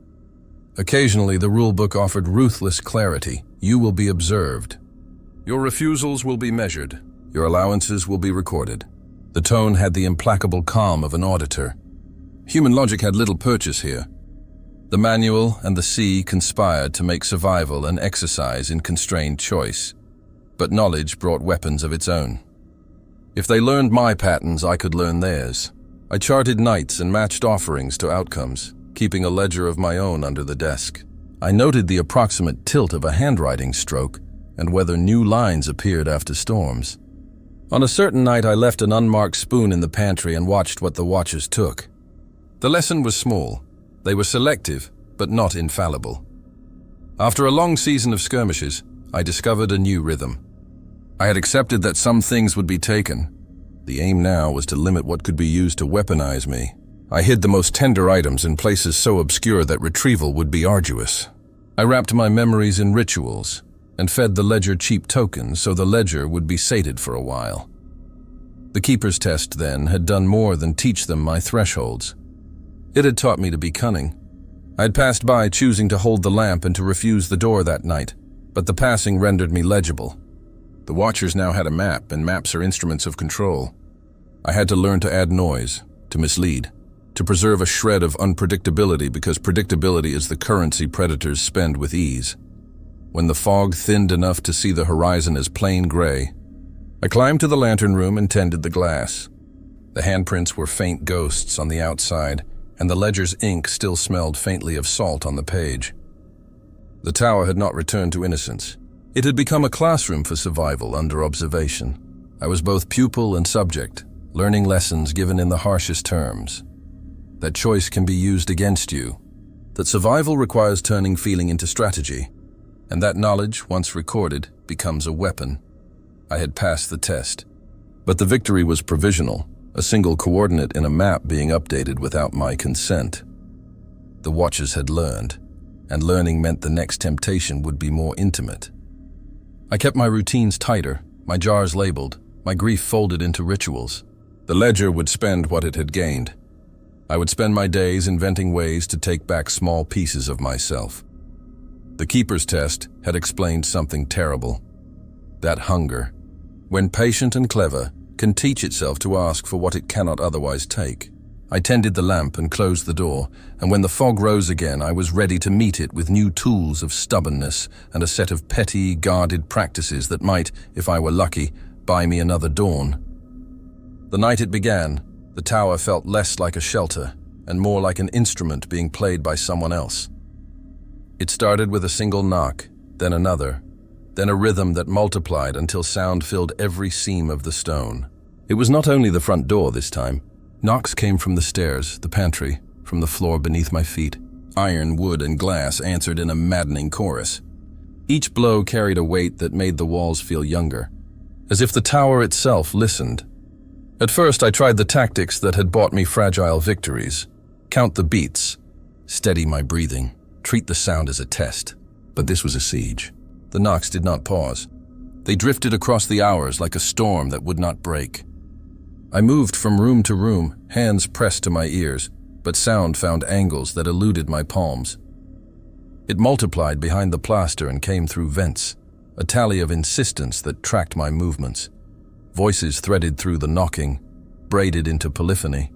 Occasionally, the rulebook offered ruthless clarity. You will be observed. Your refusals will be measured. Your allowances will be recorded. The tone had the implacable calm of an auditor. Human logic had little purchase here. The manual and the sea conspired to make survival an exercise in constrained choice, but knowledge brought weapons of its own. If they learned my patterns, I could learn theirs. I charted nights and matched offerings to outcomes, keeping a ledger of my own under the desk. I noted the approximate tilt of a handwriting stroke and whether new lines appeared after storms. On a certain night, I left an unmarked spoon in the pantry and watched what the Watchers took. The lesson was small. They were selective, but not infallible. After a long season of skirmishes, I discovered a new rhythm. I had accepted that some things would be taken. The aim now was to limit what could be used to weaponize me. I hid the most tender items in places so obscure that retrieval would be arduous. I wrapped my memories in rituals and fed the ledger cheap tokens so the ledger would be sated for a while. The keeper's test, then, had done more than teach them my thresholds. It had taught me to be cunning. I had passed by choosing to hold the lamp and to refuse the door that night, but the passing rendered me legible. The Watchers now had a map, and maps are instruments of control. I had to learn to add noise, to mislead, to preserve a shred of unpredictability because predictability is the currency predators spend with ease. When the fog thinned enough to see the horizon as plain gray, I climbed to the lantern room and tended the glass. The handprints were faint ghosts on the outside, and the ledger's ink still smelled faintly of salt on the page. The tower had not returned to innocence. It had become a classroom for survival under observation. I was both pupil and subject, learning lessons given in the harshest terms. That choice can be used against you, that survival requires turning feeling into strategy, and that knowledge, once recorded, becomes a weapon. I had passed the test, but the victory was provisional, a single coordinate in a map being updated without my consent. The Watchers had learned, and learning meant the next temptation would be more intimate. I kept my routines tighter, my jars labeled, my grief folded into rituals. The ledger would spend what it had gained. I would spend my days inventing ways to take back small pieces of myself. The keeper's test had explained something terrible. That hunger, when patient and clever, can teach itself to ask for what it cannot otherwise take. I tended the lamp and closed the door, and when the fog rose again, I was ready to meet it with new tools of stubbornness and a set of petty, guarded practices that might, if I were lucky, buy me another dawn. The night it began, the tower felt less like a shelter and more like an instrument being played by someone else. It started with a single knock, then another, then a rhythm that multiplied until sound filled every seam of the stone. It was not only the front door this time. Knocks came from the stairs, the pantry, from the floor beneath my feet. Iron, wood, and glass answered in a maddening chorus. Each blow carried a weight that made the walls feel younger, as if the tower itself listened. At first, I tried the tactics that had bought me fragile victories. Count the beats, steady my breathing, treat the sound as a test. But this was a siege. The knocks did not pause. They drifted across the hours like a storm that would not break. I moved from room to room, hands pressed to my ears, but sound found angles that eluded my palms. It multiplied behind the plaster and came through vents, a tally of insistence that tracked my movements. Voices threaded through the knocking, braided into polyphony.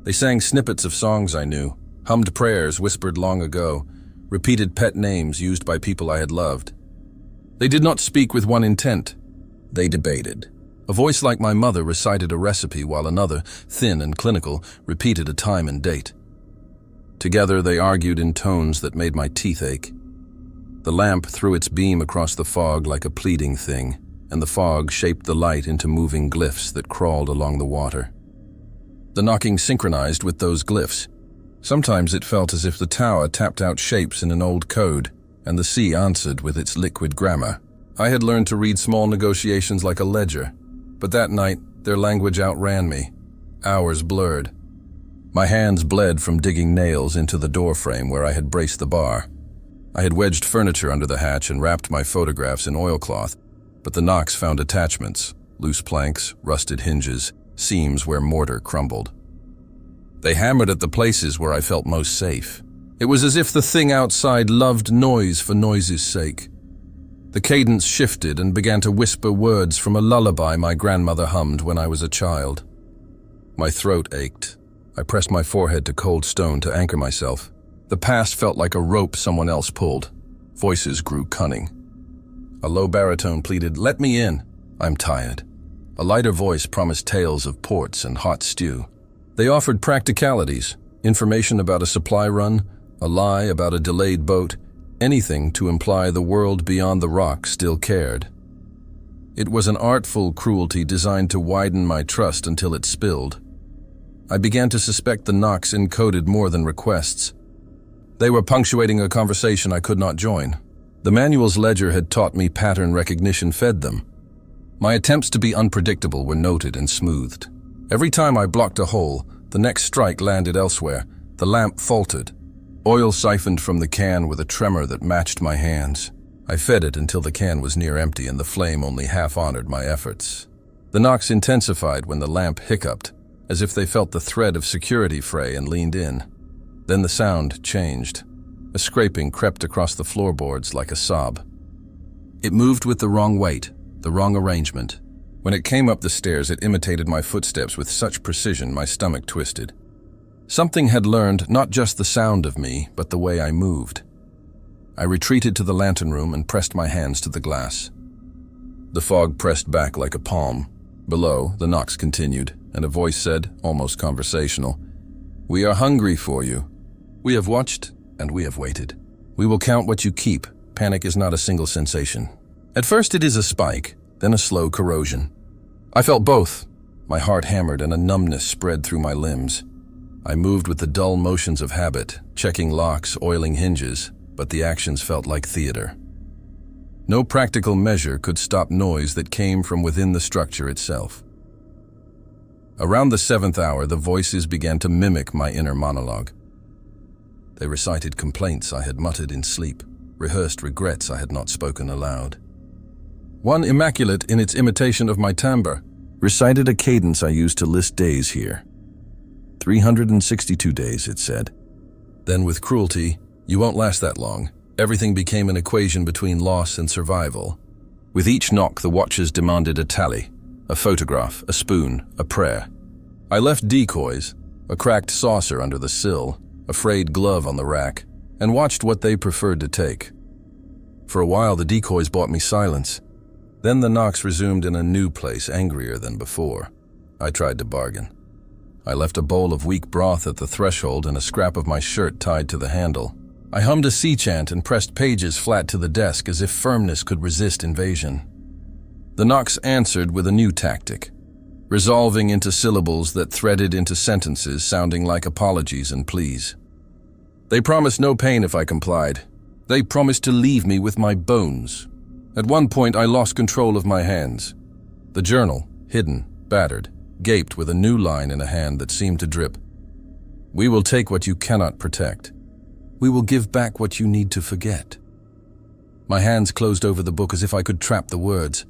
They sang snippets of songs I knew, hummed prayers whispered long ago, repeated pet names used by people I had loved. They did not speak with one intent. They debated. A voice like my mother recited a recipe while another, thin and clinical, repeated a time and date. Together they argued in tones that made my teeth ache. The lamp threw its beam across the fog like a pleading thing, and the fog shaped the light into moving glyphs that crawled along the water. The knocking synchronized with those glyphs. Sometimes it felt as if the tower tapped out shapes in an old code, and the sea answered with its liquid grammar. I had learned to read small negotiations like a ledger, but that night their language outran me. Hours blurred. My hands bled from digging nails into the doorframe where I had braced the bar. I had wedged furniture under the hatch and wrapped my photographs in oilcloth, but the knocks found attachments, loose planks, rusted hinges, seams where mortar crumbled. They hammered at the places where I felt most safe. It was as if the thing outside loved noise for noise's sake. The cadence shifted and began to whisper words from a lullaby my grandmother hummed when I was a child. My throat ached. I pressed my forehead to cold stone to anchor myself. The past felt like a rope someone else pulled. Voices grew cunning. A low baritone pleaded, "Let me in. I'm tired." A lighter voice promised tales of ports and hot stew. They offered practicalities, information about a supply run, a lie about a delayed boat, anything to imply the world beyond the rock still cared. It was an artful cruelty designed to widen my trust until it spilled. I began to suspect the knocks encoded more than requests. They were punctuating a conversation I could not join. The manual's ledger had taught me pattern recognition fed them. My attempts to be unpredictable were noted and smoothed. Every time I blocked a hole, the next strike landed elsewhere. The lamp faltered. Oil siphoned from the can with a tremor that matched my hands. I fed it until the can was near empty and the flame only half honored my efforts. The knocks intensified when the lamp hiccuped, as if they felt the thread of security fray and leaned in. Then the sound changed. A scraping crept across the floorboards like a sob. It moved with the wrong weight, the wrong arrangement. When it came up the stairs, it imitated my footsteps with such precision my stomach twisted. Something had learned not just the sound of me, but the way I moved. I retreated to the lantern room and pressed my hands to the glass. The fog pressed back like a palm. Below, the knocks continued, and a voice said, almost conversational, "We are hungry for you. We have watched, and we have waited. We will count what you keep. Panic is not a single sensation. At first it is a spike, then a slow corrosion." I felt both. My heart hammered and a numbness spread through my limbs. I moved with the dull motions of habit, checking locks, oiling hinges, but the actions felt like theater. No practical measure could stop noise that came from within the structure itself. Around the 7th hour, the voices began to mimic my inner monologue. They recited complaints I had muttered in sleep, rehearsed regrets I had not spoken aloud. One, immaculate in its imitation of my timbre, recited a cadence I used to list days here. 362 days, it said. Then with cruelty, "You won't last that long." Everything became an equation between loss and survival. With each knock, the watchers demanded a tally, a photograph, a spoon, a prayer. I left decoys, a cracked saucer under the sill, a frayed glove on the rack, and watched what they preferred to take. For a while, the decoys bought me silence. Then the knocks resumed in a new place, angrier than before. I tried to bargain. I left a bowl of weak broth at the threshold and a scrap of my shirt tied to the handle. I hummed a sea chant and pressed pages flat to the desk as if firmness could resist invasion. The knocks answered with a new tactic, resolving into syllables that threaded into sentences sounding like apologies and pleas. They promised no pain if I complied. They promised to leave me with my bones. At one point, I lost control of my hands. The journal, hidden, battered, gaped with a new line in a hand that seemed to drip. "We will take what you cannot protect. We will give back what you need to forget." My hands closed over the book as if I could trap the words.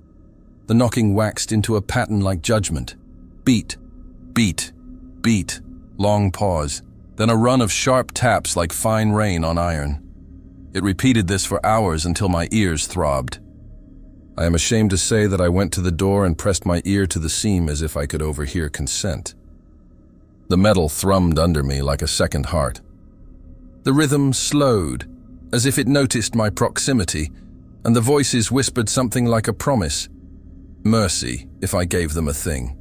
The knocking waxed into a pattern like judgment. Beat, beat, beat, long pause, then a run of sharp taps like fine rain on iron. It repeated this for hours until my ears throbbed. I am ashamed to say that I went to the door and pressed my ear to the seam as if I could overhear consent. The metal thrummed under me like a second heart. The rhythm slowed, as if it noticed my proximity, and the voices whispered something like a promise. Mercy, if I gave them a thing.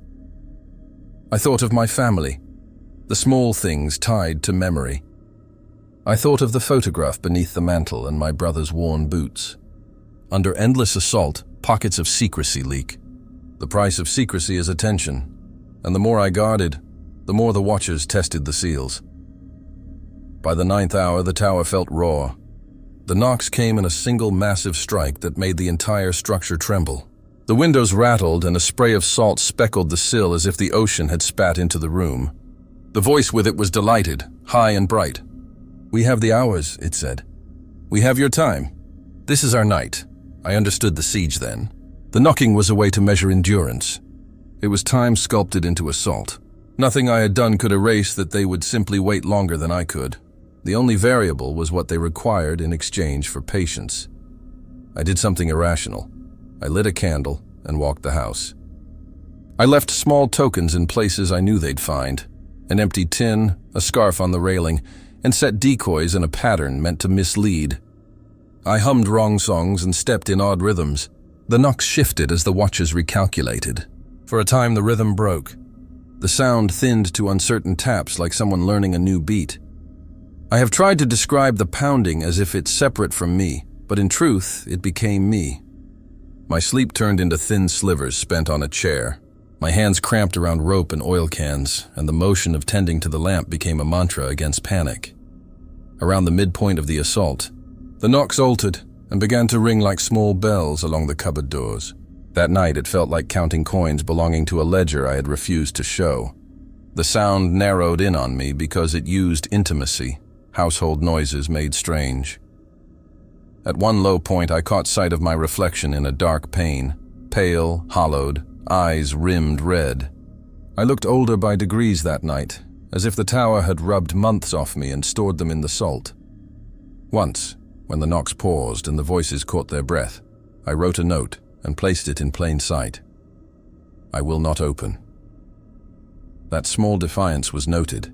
I thought of my family, the small things tied to memory. I thought of the photograph beneath the mantel and my brother's worn boots. Under endless assault, pockets of secrecy leak. The price of secrecy is attention, and the more I guarded, the more the watchers tested the seals. By the 9th hour, the tower felt raw. The knocks came in a single massive strike that made the entire structure tremble. The windows rattled and a spray of salt speckled the sill as if the ocean had spat into the room. The voice with it was delighted, high and bright. "We have the hours," it said. "We have your time. This is our night." I understood the siege then. The knocking was a way to measure endurance. It was time sculpted into assault. Nothing I had done could erase that they would simply wait longer than I could. The only variable was what they required in exchange for patience. I did something irrational. I lit a candle and walked the house. I left small tokens in places I knew they'd find. An empty tin, a scarf on the railing, and set decoys in a pattern meant to mislead. I hummed wrong songs and stepped in odd rhythms. The knocks shifted as the watchers recalculated. For a time the rhythm broke. The sound thinned to uncertain taps like someone learning a new beat. I have tried to describe the pounding as if it's separate from me, but in truth, it became me. My sleep turned into thin slivers spent on a chair. My hands cramped around rope and oil cans, and the motion of tending to the lamp became a mantra against panic. Around the midpoint of the assault, the knocks altered and began to ring like small bells along the cupboard doors. That night it felt like counting coins belonging to a ledger I had refused to show. The sound narrowed in on me because it used intimacy, household noises made strange. At one low point I caught sight of my reflection in a dark pane, pale, hollowed, eyes rimmed red. I looked older by degrees that night, as if the tower had rubbed months off me and stored them in the salt. Once, when the knocks paused and the voices caught their breath, I wrote a note and placed it in plain sight. "I will not open." That small defiance was noted.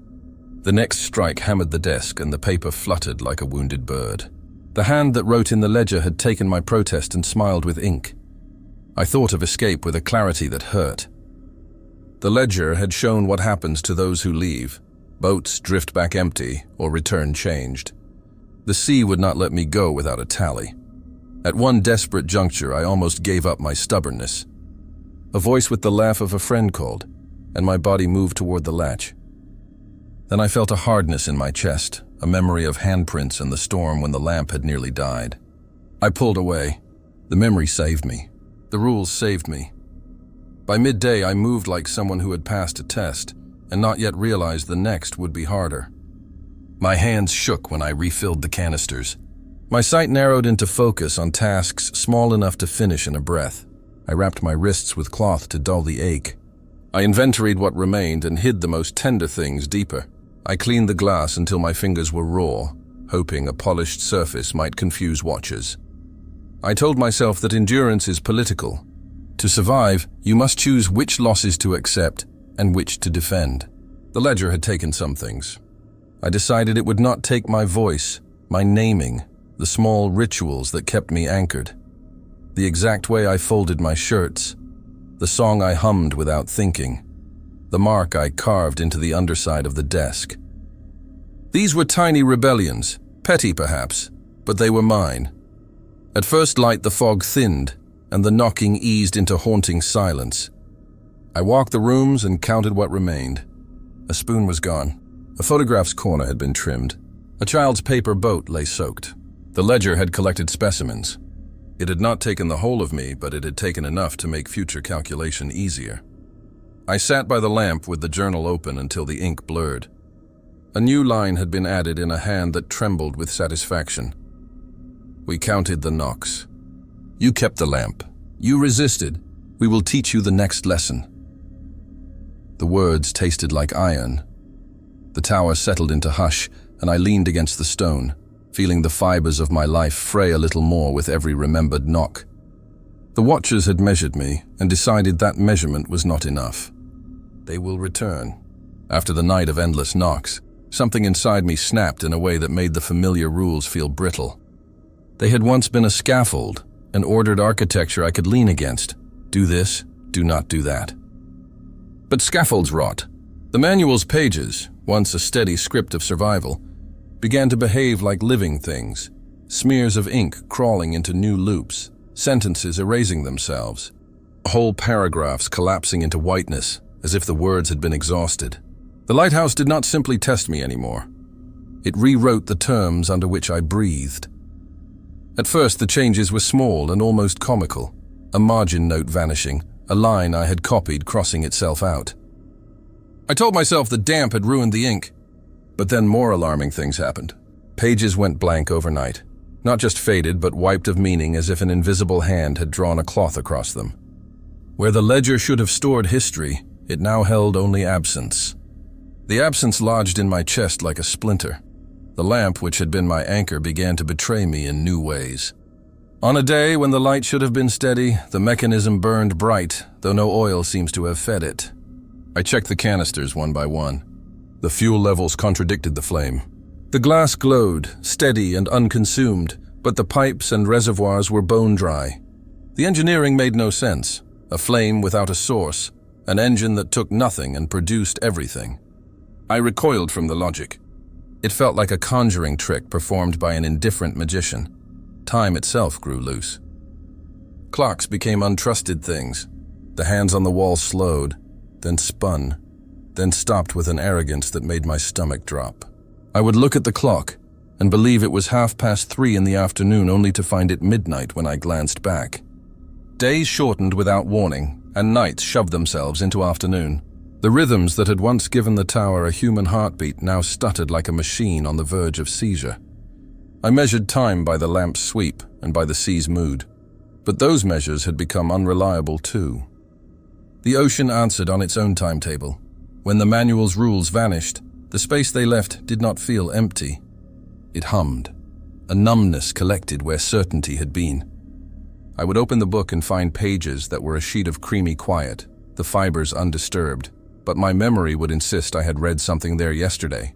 The next strike hammered the desk and the paper fluttered like a wounded bird. The hand that wrote in the ledger had taken my protest and smiled with ink. I thought of escape with a clarity that hurt. The ledger had shown what happens to those who leave. Boats drift back empty or return changed. The sea would not let me go without a tally. At one desperate juncture, I almost gave up my stubbornness. A voice with the laugh of a friend called, and my body moved toward the latch. Then I felt a hardness in my chest, a memory of handprints and the storm when the lamp had nearly died. I pulled away. The memory saved me. The rules saved me. By midday, I moved like someone who had passed a test and not yet realized the next would be harder. My hands shook when I refilled the canisters. My sight narrowed into focus on tasks small enough to finish in a breath. I wrapped my wrists with cloth to dull the ache. I inventoried what remained and hid the most tender things deeper. I cleaned the glass until my fingers were raw, hoping a polished surface might confuse watchers. I told myself that endurance is political. To survive, you must choose which losses to accept and which to defend. The ledger had taken some things. I decided it would not take my voice, my naming, the small rituals that kept me anchored. The exact way I folded my shirts, the song I hummed without thinking, the mark I carved into the underside of the desk. These were tiny rebellions, petty perhaps, but they were mine. At first light the fog thinned, and the knocking eased into haunting silence. I walked the rooms and counted what remained. A spoon was gone. A photograph's corner had been trimmed. A child's paper boat lay soaked. The ledger had collected specimens. It had not taken the whole of me, but it had taken enough to make future calculation easier. I sat by the lamp with the journal open until the ink blurred. A new line had been added in a hand that trembled with satisfaction. We counted the knocks. You kept the lamp. You resisted. We will teach you the next lesson. The words tasted like iron. The tower settled into hush, and I leaned against the stone, feeling the fibers of my life fray a little more with every remembered knock. The watchers had measured me and decided that measurement was not enough. They will return. After the night of endless knocks, something inside me snapped in a way that made the familiar rules feel brittle. They had once been a scaffold, an ordered architecture I could lean against. Do this, do not do that. But scaffolds rot. The manual's pages, once a steady script of survival, began to behave like living things, smears of ink crawling into new loops, sentences erasing themselves, whole paragraphs collapsing into whiteness as if the words had been exhausted. The Lighthouse did not simply test me anymore. It rewrote the terms under which I breathed. At first, the changes were small and almost comical, a margin note vanishing, a line I had copied crossing itself out. I told myself the damp had ruined the ink, but then more alarming things happened. Pages went blank overnight, not just faded but wiped of meaning as if an invisible hand had drawn a cloth across them. Where the ledger should have stored history, it now held only absence. The absence lodged in my chest like a splinter. The lamp, which had been my anchor, began to betray me in new ways. On a day when the light should have been steady, the mechanism burned bright, though no oil seems to have fed it. I checked the canisters one by one. The fuel levels contradicted the flame. The glass glowed, steady and unconsumed, but the pipes and reservoirs were bone dry. The engineering made no sense. A flame without a source, an engine that took nothing and produced everything. I recoiled from the logic. It felt like a conjuring trick performed by an indifferent magician. Time itself grew loose. Clocks became untrusted things. The hands on the wall slowed, then spun, then stopped with an arrogance that made my stomach drop. I would look at the clock and believe it was 3:30 in the afternoon, only to find it midnight when I glanced back. Days shortened without warning, and nights shoved themselves into afternoon. The rhythms that had once given the tower a human heartbeat now stuttered like a machine on the verge of seizure. I measured time by the lamp's sweep and by the sea's mood, but those measures had become unreliable too. The ocean answered on its own timetable. When the manual's rules vanished, the space they left did not feel empty. It hummed. A numbness collected where certainty had been. I would open the book and find pages that were a sheet of creamy quiet, the fibers undisturbed, but my memory would insist I had read something there yesterday.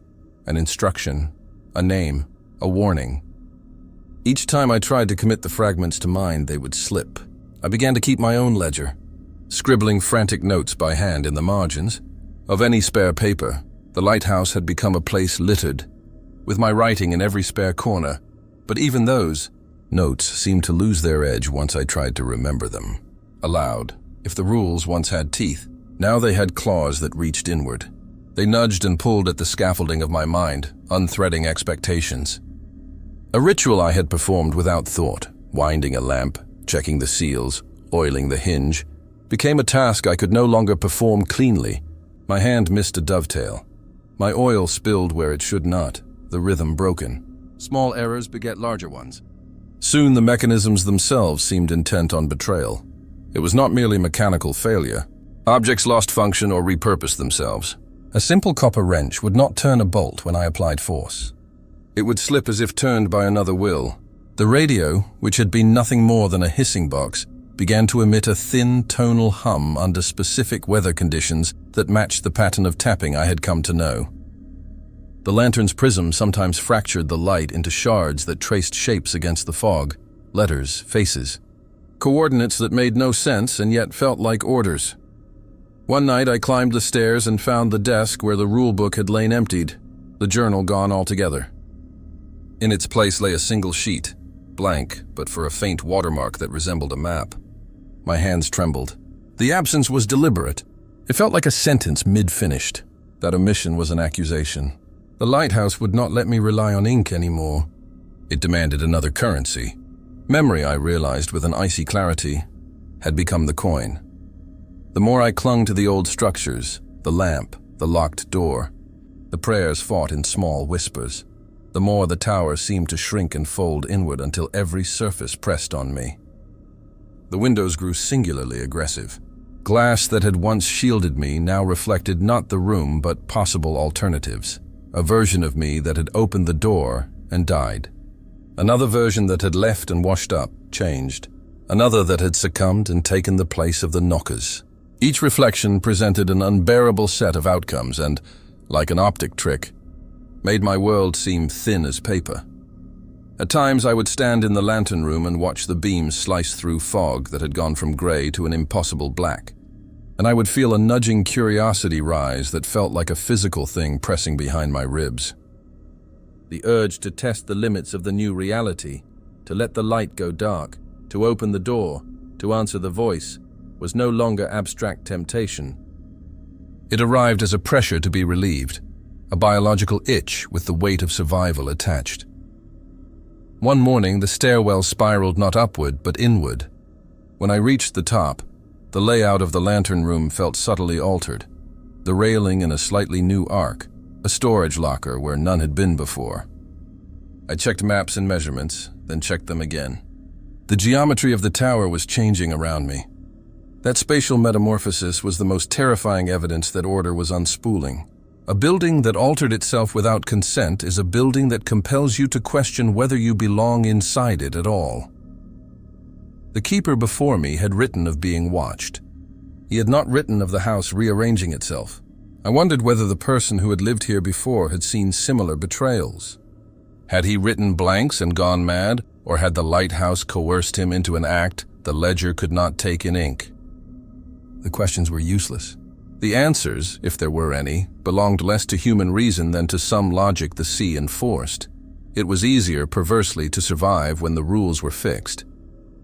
An instruction, a name, a warning. Each time I tried to commit the fragments to mind, they would slip. I began to keep my own ledger, scribbling frantic notes by hand in the margins. Of any spare paper, the Lighthouse had become a place littered, with my writing in every spare corner, but even those notes seemed to lose their edge once I tried to remember them. Aloud, if the rules once had teeth, now they had claws that reached inward. They nudged and pulled at the scaffolding of my mind, unthreading expectations. A ritual I had performed without thought, winding a lamp, checking the seals, oiling the hinge, became a task I could no longer perform cleanly. My hand missed a dovetail. My oil spilled where it should not, the rhythm broken. Small errors beget larger ones. Soon the mechanisms themselves seemed intent on betrayal. It was not merely mechanical failure. Objects lost function or repurposed themselves. A simple copper wrench would not turn a bolt when I applied force. It would slip as if turned by another will. The radio, which had been nothing more than a hissing box, began to emit a thin tonal hum under specific weather conditions that matched the pattern of tapping I had come to know. The lantern's prism sometimes fractured the light into shards that traced shapes against the fog, letters, faces, coordinates that made no sense and yet felt like orders. One night I climbed the stairs and found the desk where the rulebook had lain emptied, the journal gone altogether. In its place lay a single sheet, blank but for a faint watermark that resembled a map. My hands trembled. The absence was deliberate. It felt like a sentence mid-finished. That omission was an accusation. The Lighthouse would not let me rely on ink anymore. It demanded another currency. Memory, I realized with an icy clarity, had become the coin. The more I clung to the old structures, the lamp, the locked door, the prayers fought in small whispers, the more the tower seemed to shrink and fold inward until every surface pressed on me. The windows grew singularly aggressive. Glass that had once shielded me now reflected not the room but possible alternatives. A version of me that had opened the door and died. Another version that had left and washed up, changed. Another that had succumbed and taken the place of the knockers. Each reflection presented an unbearable set of outcomes and, like an optic trick, made my world seem thin as paper. At times I would stand in the lantern room and watch the beams slice through fog that had gone from gray to an impossible black. And I would feel a nudging curiosity rise that felt like a physical thing pressing behind my ribs. The urge to test the limits of the new reality, to let the light go dark, to open the door, to answer the voice, was no longer abstract temptation. It arrived as a pressure to be relieved, a biological itch with the weight of survival attached. One morning, the stairwell spiraled not upward, but inward. When I reached the top, the layout of the lantern room felt subtly altered. The railing in a slightly new arc, a storage locker where none had been before. I checked maps and measurements, then checked them again. The geometry of the tower was changing around me. That spatial metamorphosis was the most terrifying evidence that order was unspooling. A building that altered itself without consent is a building that compels you to question whether you belong inside it at all. The keeper before me had written of being watched. He had not written of the house rearranging itself. I wondered whether the person who had lived here before had seen similar betrayals. Had he written blanks and gone mad, or had the lighthouse coerced him into an act the ledger could not take in ink? The questions were useless. The answers, if there were any, belonged less to human reason than to some logic the sea enforced. It was easier, perversely, to survive when the rules were fixed.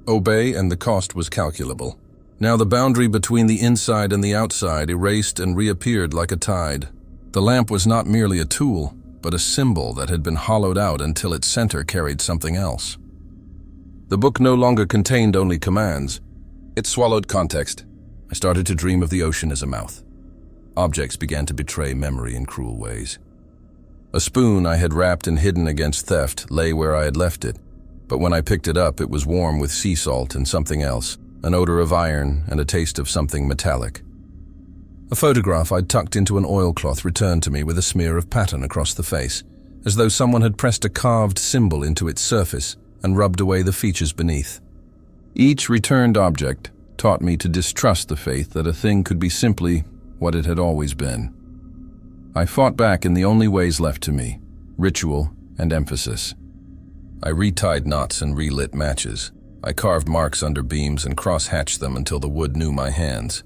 Obey, and the cost was calculable. Now the boundary between the inside and the outside erased and reappeared like a tide. The lamp was not merely a tool, but a symbol that had been hollowed out until its center carried something else. The book no longer contained only commands. It swallowed context. I started to dream of the ocean as a mouth. Objects began to betray memory in cruel ways. A spoon I had wrapped and hidden against theft lay where I had left it, but when I picked it up, it was warm with sea salt and something else, an odor of iron and a taste of something metallic. A photograph I'd tucked into an oilcloth returned to me with a smear of pattern across the face, as though someone had pressed a carved symbol into its surface and rubbed away the features beneath. Each returned object taught me to distrust the faith that a thing could be simply what it had always been. I fought back in the only ways left to me, ritual and emphasis. I retied knots and relit matches. I carved marks under beams and cross-hatched them until the wood knew my hands.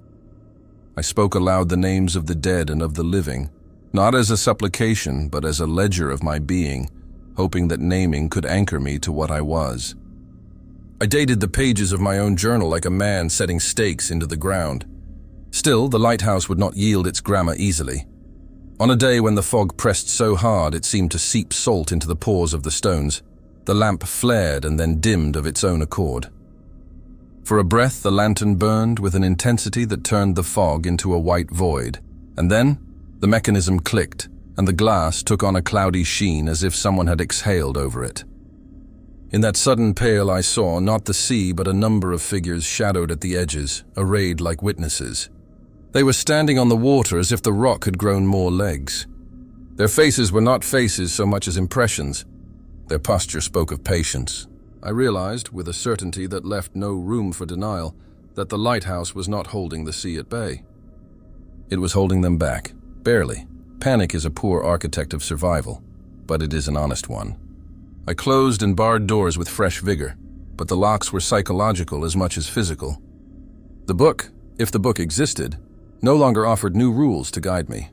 I spoke aloud the names of the dead and of the living, not as a supplication but as a ledger of my being, hoping that naming could anchor me to what I was. I dated the pages of my own journal like a man setting stakes into the ground. Still, the lighthouse would not yield its grammar easily. On a day when the fog pressed so hard it seemed to seep salt into the pores of the stones, the lamp flared and then dimmed of its own accord. For a breath, the lantern burned with an intensity that turned the fog into a white void, and then the mechanism clicked, and the glass took on a cloudy sheen as if someone had exhaled over it. In that sudden pale I saw not the sea but a number of figures shadowed at the edges, arrayed like witnesses. They were standing on the water as if the rock had grown more legs. Their faces were not faces so much as impressions. Their posture spoke of patience. I realized, with a certainty that left no room for denial, that the lighthouse was not holding the sea at bay. It was holding them back, barely. Panic is a poor architect of survival, but it is an honest one. I closed and barred doors with fresh vigor, but the locks were psychological as much as physical. The book, if the book existed, no longer offered new rules to guide me.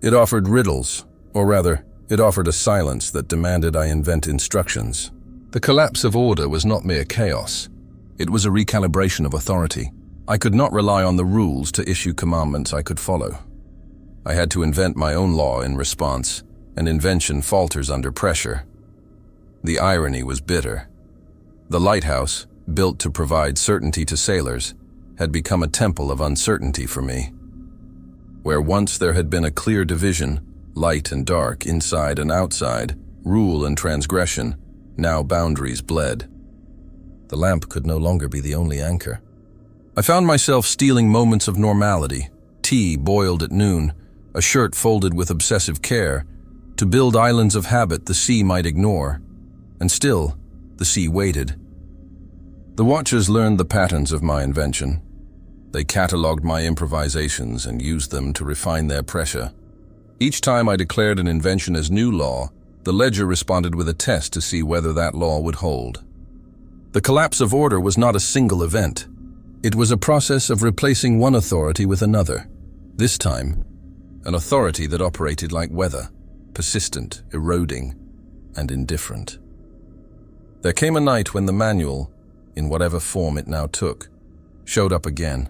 It offered riddles, or rather, it offered a silence that demanded I invent instructions. The collapse of order was not mere chaos. It was a recalibration of authority. I could not rely on the rules to issue commandments I could follow. I had to invent my own law in response, and invention falters under pressure. The irony was bitter. The lighthouse, built to provide certainty to sailors, had become a temple of uncertainty for me. Where once there had been a clear division, light and dark, inside and outside, rule and transgression, now boundaries bled. The lamp could no longer be the only anchor. I found myself stealing moments of normality, tea boiled at noon, a shirt folded with obsessive care, to build islands of habit the sea might ignore. And still, the sea waited. The watchers learned the patterns of my invention. They catalogued my improvisations and used them to refine their pressure. Each time I declared an invention as new law, the ledger responded with a test to see whether that law would hold. The collapse of order was not a single event. It was a process of replacing one authority with another. This time, an authority that operated like weather, persistent, eroding, and indifferent. There came a night when the manual, in whatever form it now took, showed up again,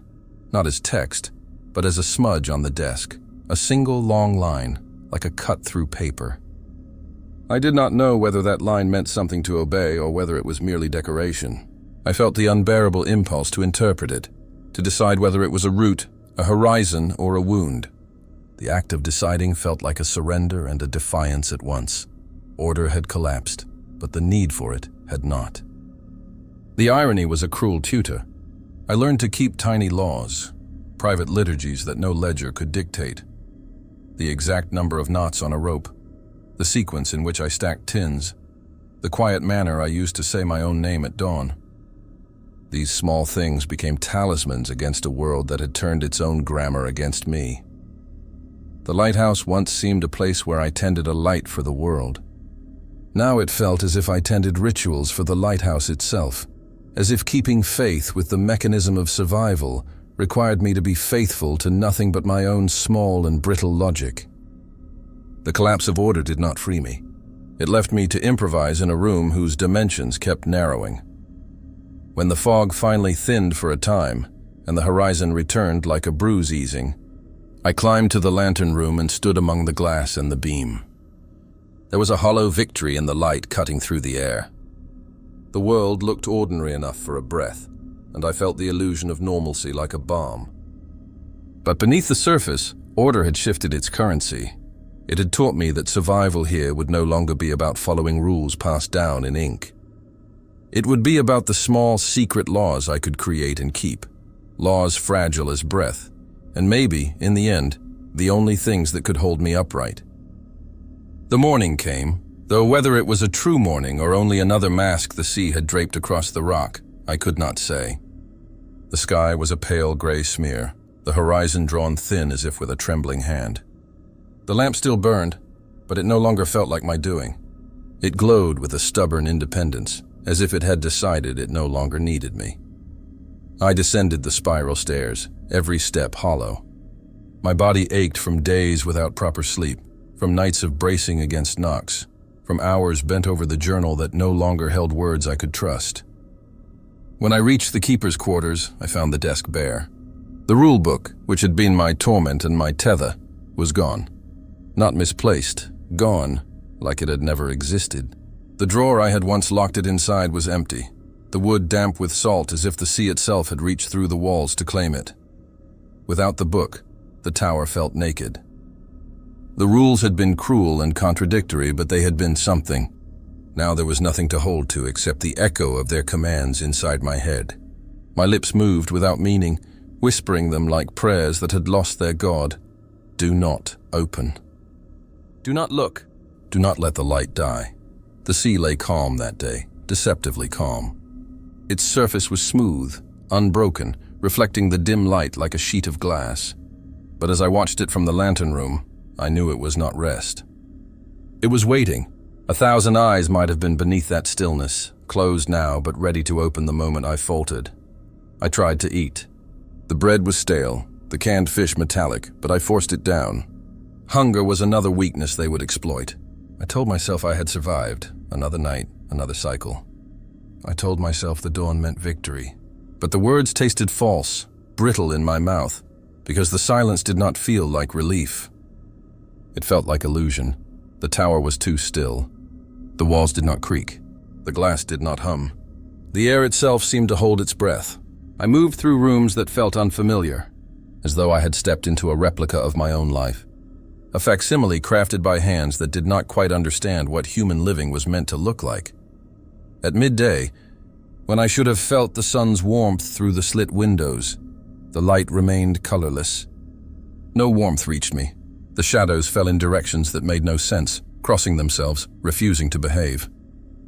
not as text, but as a smudge on the desk, a single long line, like a cut through paper. I did not know whether that line meant something to obey or whether it was merely decoration. I felt the unbearable impulse to interpret it, to decide whether it was a route, a horizon, or a wound. The act of deciding felt like a surrender and a defiance at once. Order had collapsed, but the need for it had not. The irony was a cruel tutor. I learned to keep tiny laws, private liturgies that no ledger could dictate. The exact number of knots on a rope, the sequence in which I stacked tins, the quiet manner I used to say my own name at dawn. These small things became talismans against a world that had turned its own grammar against me. The lighthouse once seemed a place where I tended a light for the world. Now it felt as if I tended rituals for the lighthouse itself, as if keeping faith with the mechanism of survival required me to be faithful to nothing but my own small and brittle logic. The collapse of order did not free me. It left me to improvise in a room whose dimensions kept narrowing. When the fog finally thinned for a time, and the horizon returned like a bruise easing, I climbed to the lantern room and stood among the glass and the beam. There was a hollow victory in the light cutting through the air. The world looked ordinary enough for a breath, and I felt the illusion of normalcy like a balm. But beneath the surface, order had shifted its currency. It had taught me that survival here would no longer be about following rules passed down in ink. It would be about the small, secret laws I could create and keep, laws fragile as breath, and maybe, in the end, the only things that could hold me upright. The morning came, though whether it was a true morning or only another mask the sea had draped across the rock, I could not say. The sky was a pale gray smear, the horizon drawn thin as if with a trembling hand. The lamp still burned, but it no longer felt like my doing. It glowed with a stubborn independence, as if it had decided it no longer needed me. I descended the spiral stairs, every step hollow. My body ached from days without proper sleep, from nights of bracing against knocks, from hours bent over the journal that no longer held words I could trust. When I reached the keeper's quarters, I found the desk bare. The rule book, which had been my torment and my tether, was gone. Not misplaced, gone, like it had never existed. The drawer I had once locked it inside was empty, the wood damp with salt as if the sea itself had reached through the walls to claim it. Without the book, the tower felt naked. The rules had been cruel and contradictory, but they had been something. Now there was nothing to hold to except the echo of their commands inside my head. My lips moved without meaning, whispering them like prayers that had lost their God. Do not open. Do not look. Do not let the light die. The sea lay calm that day, deceptively calm. Its surface was smooth, unbroken, reflecting the dim light like a sheet of glass. But as I watched it from the lantern room, I knew it was not rest. It was waiting. 1,000 eyes might have been beneath that stillness, closed now but ready to open the moment I faltered. I tried to eat. The bread was stale, the canned fish metallic, but I forced it down. Hunger was another weakness they would exploit. I told myself I had survived. Another night, another cycle. I told myself the dawn meant victory. But the words tasted false, brittle in my mouth, because the silence did not feel like relief. It felt like illusion. The tower was too still. The walls did not creak. The glass did not hum. The air itself seemed to hold its breath. I moved through rooms that felt unfamiliar, as though I had stepped into a replica of my own life. A facsimile crafted by hands that did not quite understand what human living was meant to look like. At midday, When I should have felt the sun's warmth through the slit windows, the light remained colorless. No warmth reached me. The shadows fell in directions that made no sense, crossing themselves, refusing to behave.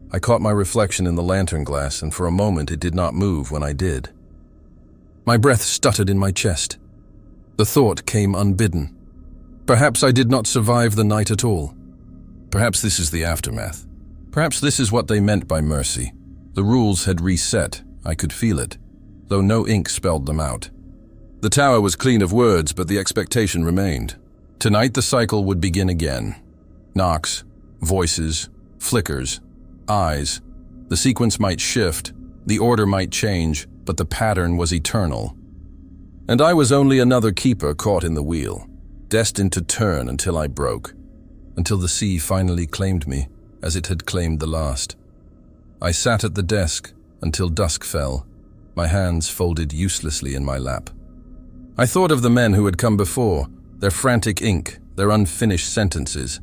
I caught my reflection in the lantern glass, and for a moment it did not move when I did. My breath stuttered in my chest. The thought came unbidden. Perhaps I did not survive the night at all. Perhaps this is the aftermath. Perhaps this is what they meant by mercy. The rules had reset. I could feel it, though no ink spelled them out. The tower was clean of words, but the expectation remained. Tonight the cycle would begin again. Knocks, voices, flickers, eyes. The sequence might shift, the order might change, but the pattern was eternal. And I was only another keeper caught in the wheel, destined to turn until I broke, until the sea finally claimed me, as it had claimed the last. I sat at the desk until dusk fell, my hands folded uselessly in my lap. I thought of the men who had come before, their frantic ink, their unfinished sentences.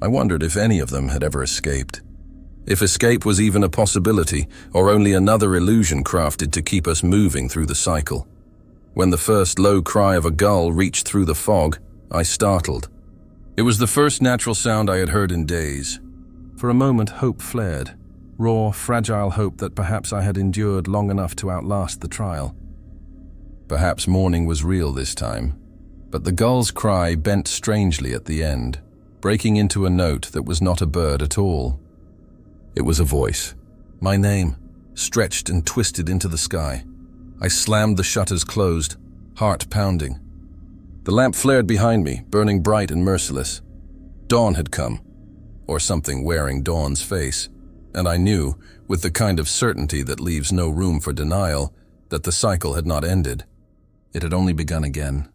I wondered if any of them had ever escaped. If escape was even a possibility, or only another illusion crafted to keep us moving through the cycle. When the first low cry of a gull reached through the fog, I startled. It was the first natural sound I had heard in days. For a moment, hope flared. Raw, fragile hope that perhaps I had endured long enough to outlast the trial. Perhaps morning was real this time, but the gull's cry bent strangely at the end, breaking into a note that was not a bird at all. It was a voice. My name, stretched and twisted into the sky. I slammed the shutters closed, heart pounding. The lamp flared behind me, burning bright and merciless. Dawn had come, or something wearing dawn's face, and I knew, with the kind of certainty that leaves no room for denial, that the cycle had not ended. It had only begun again.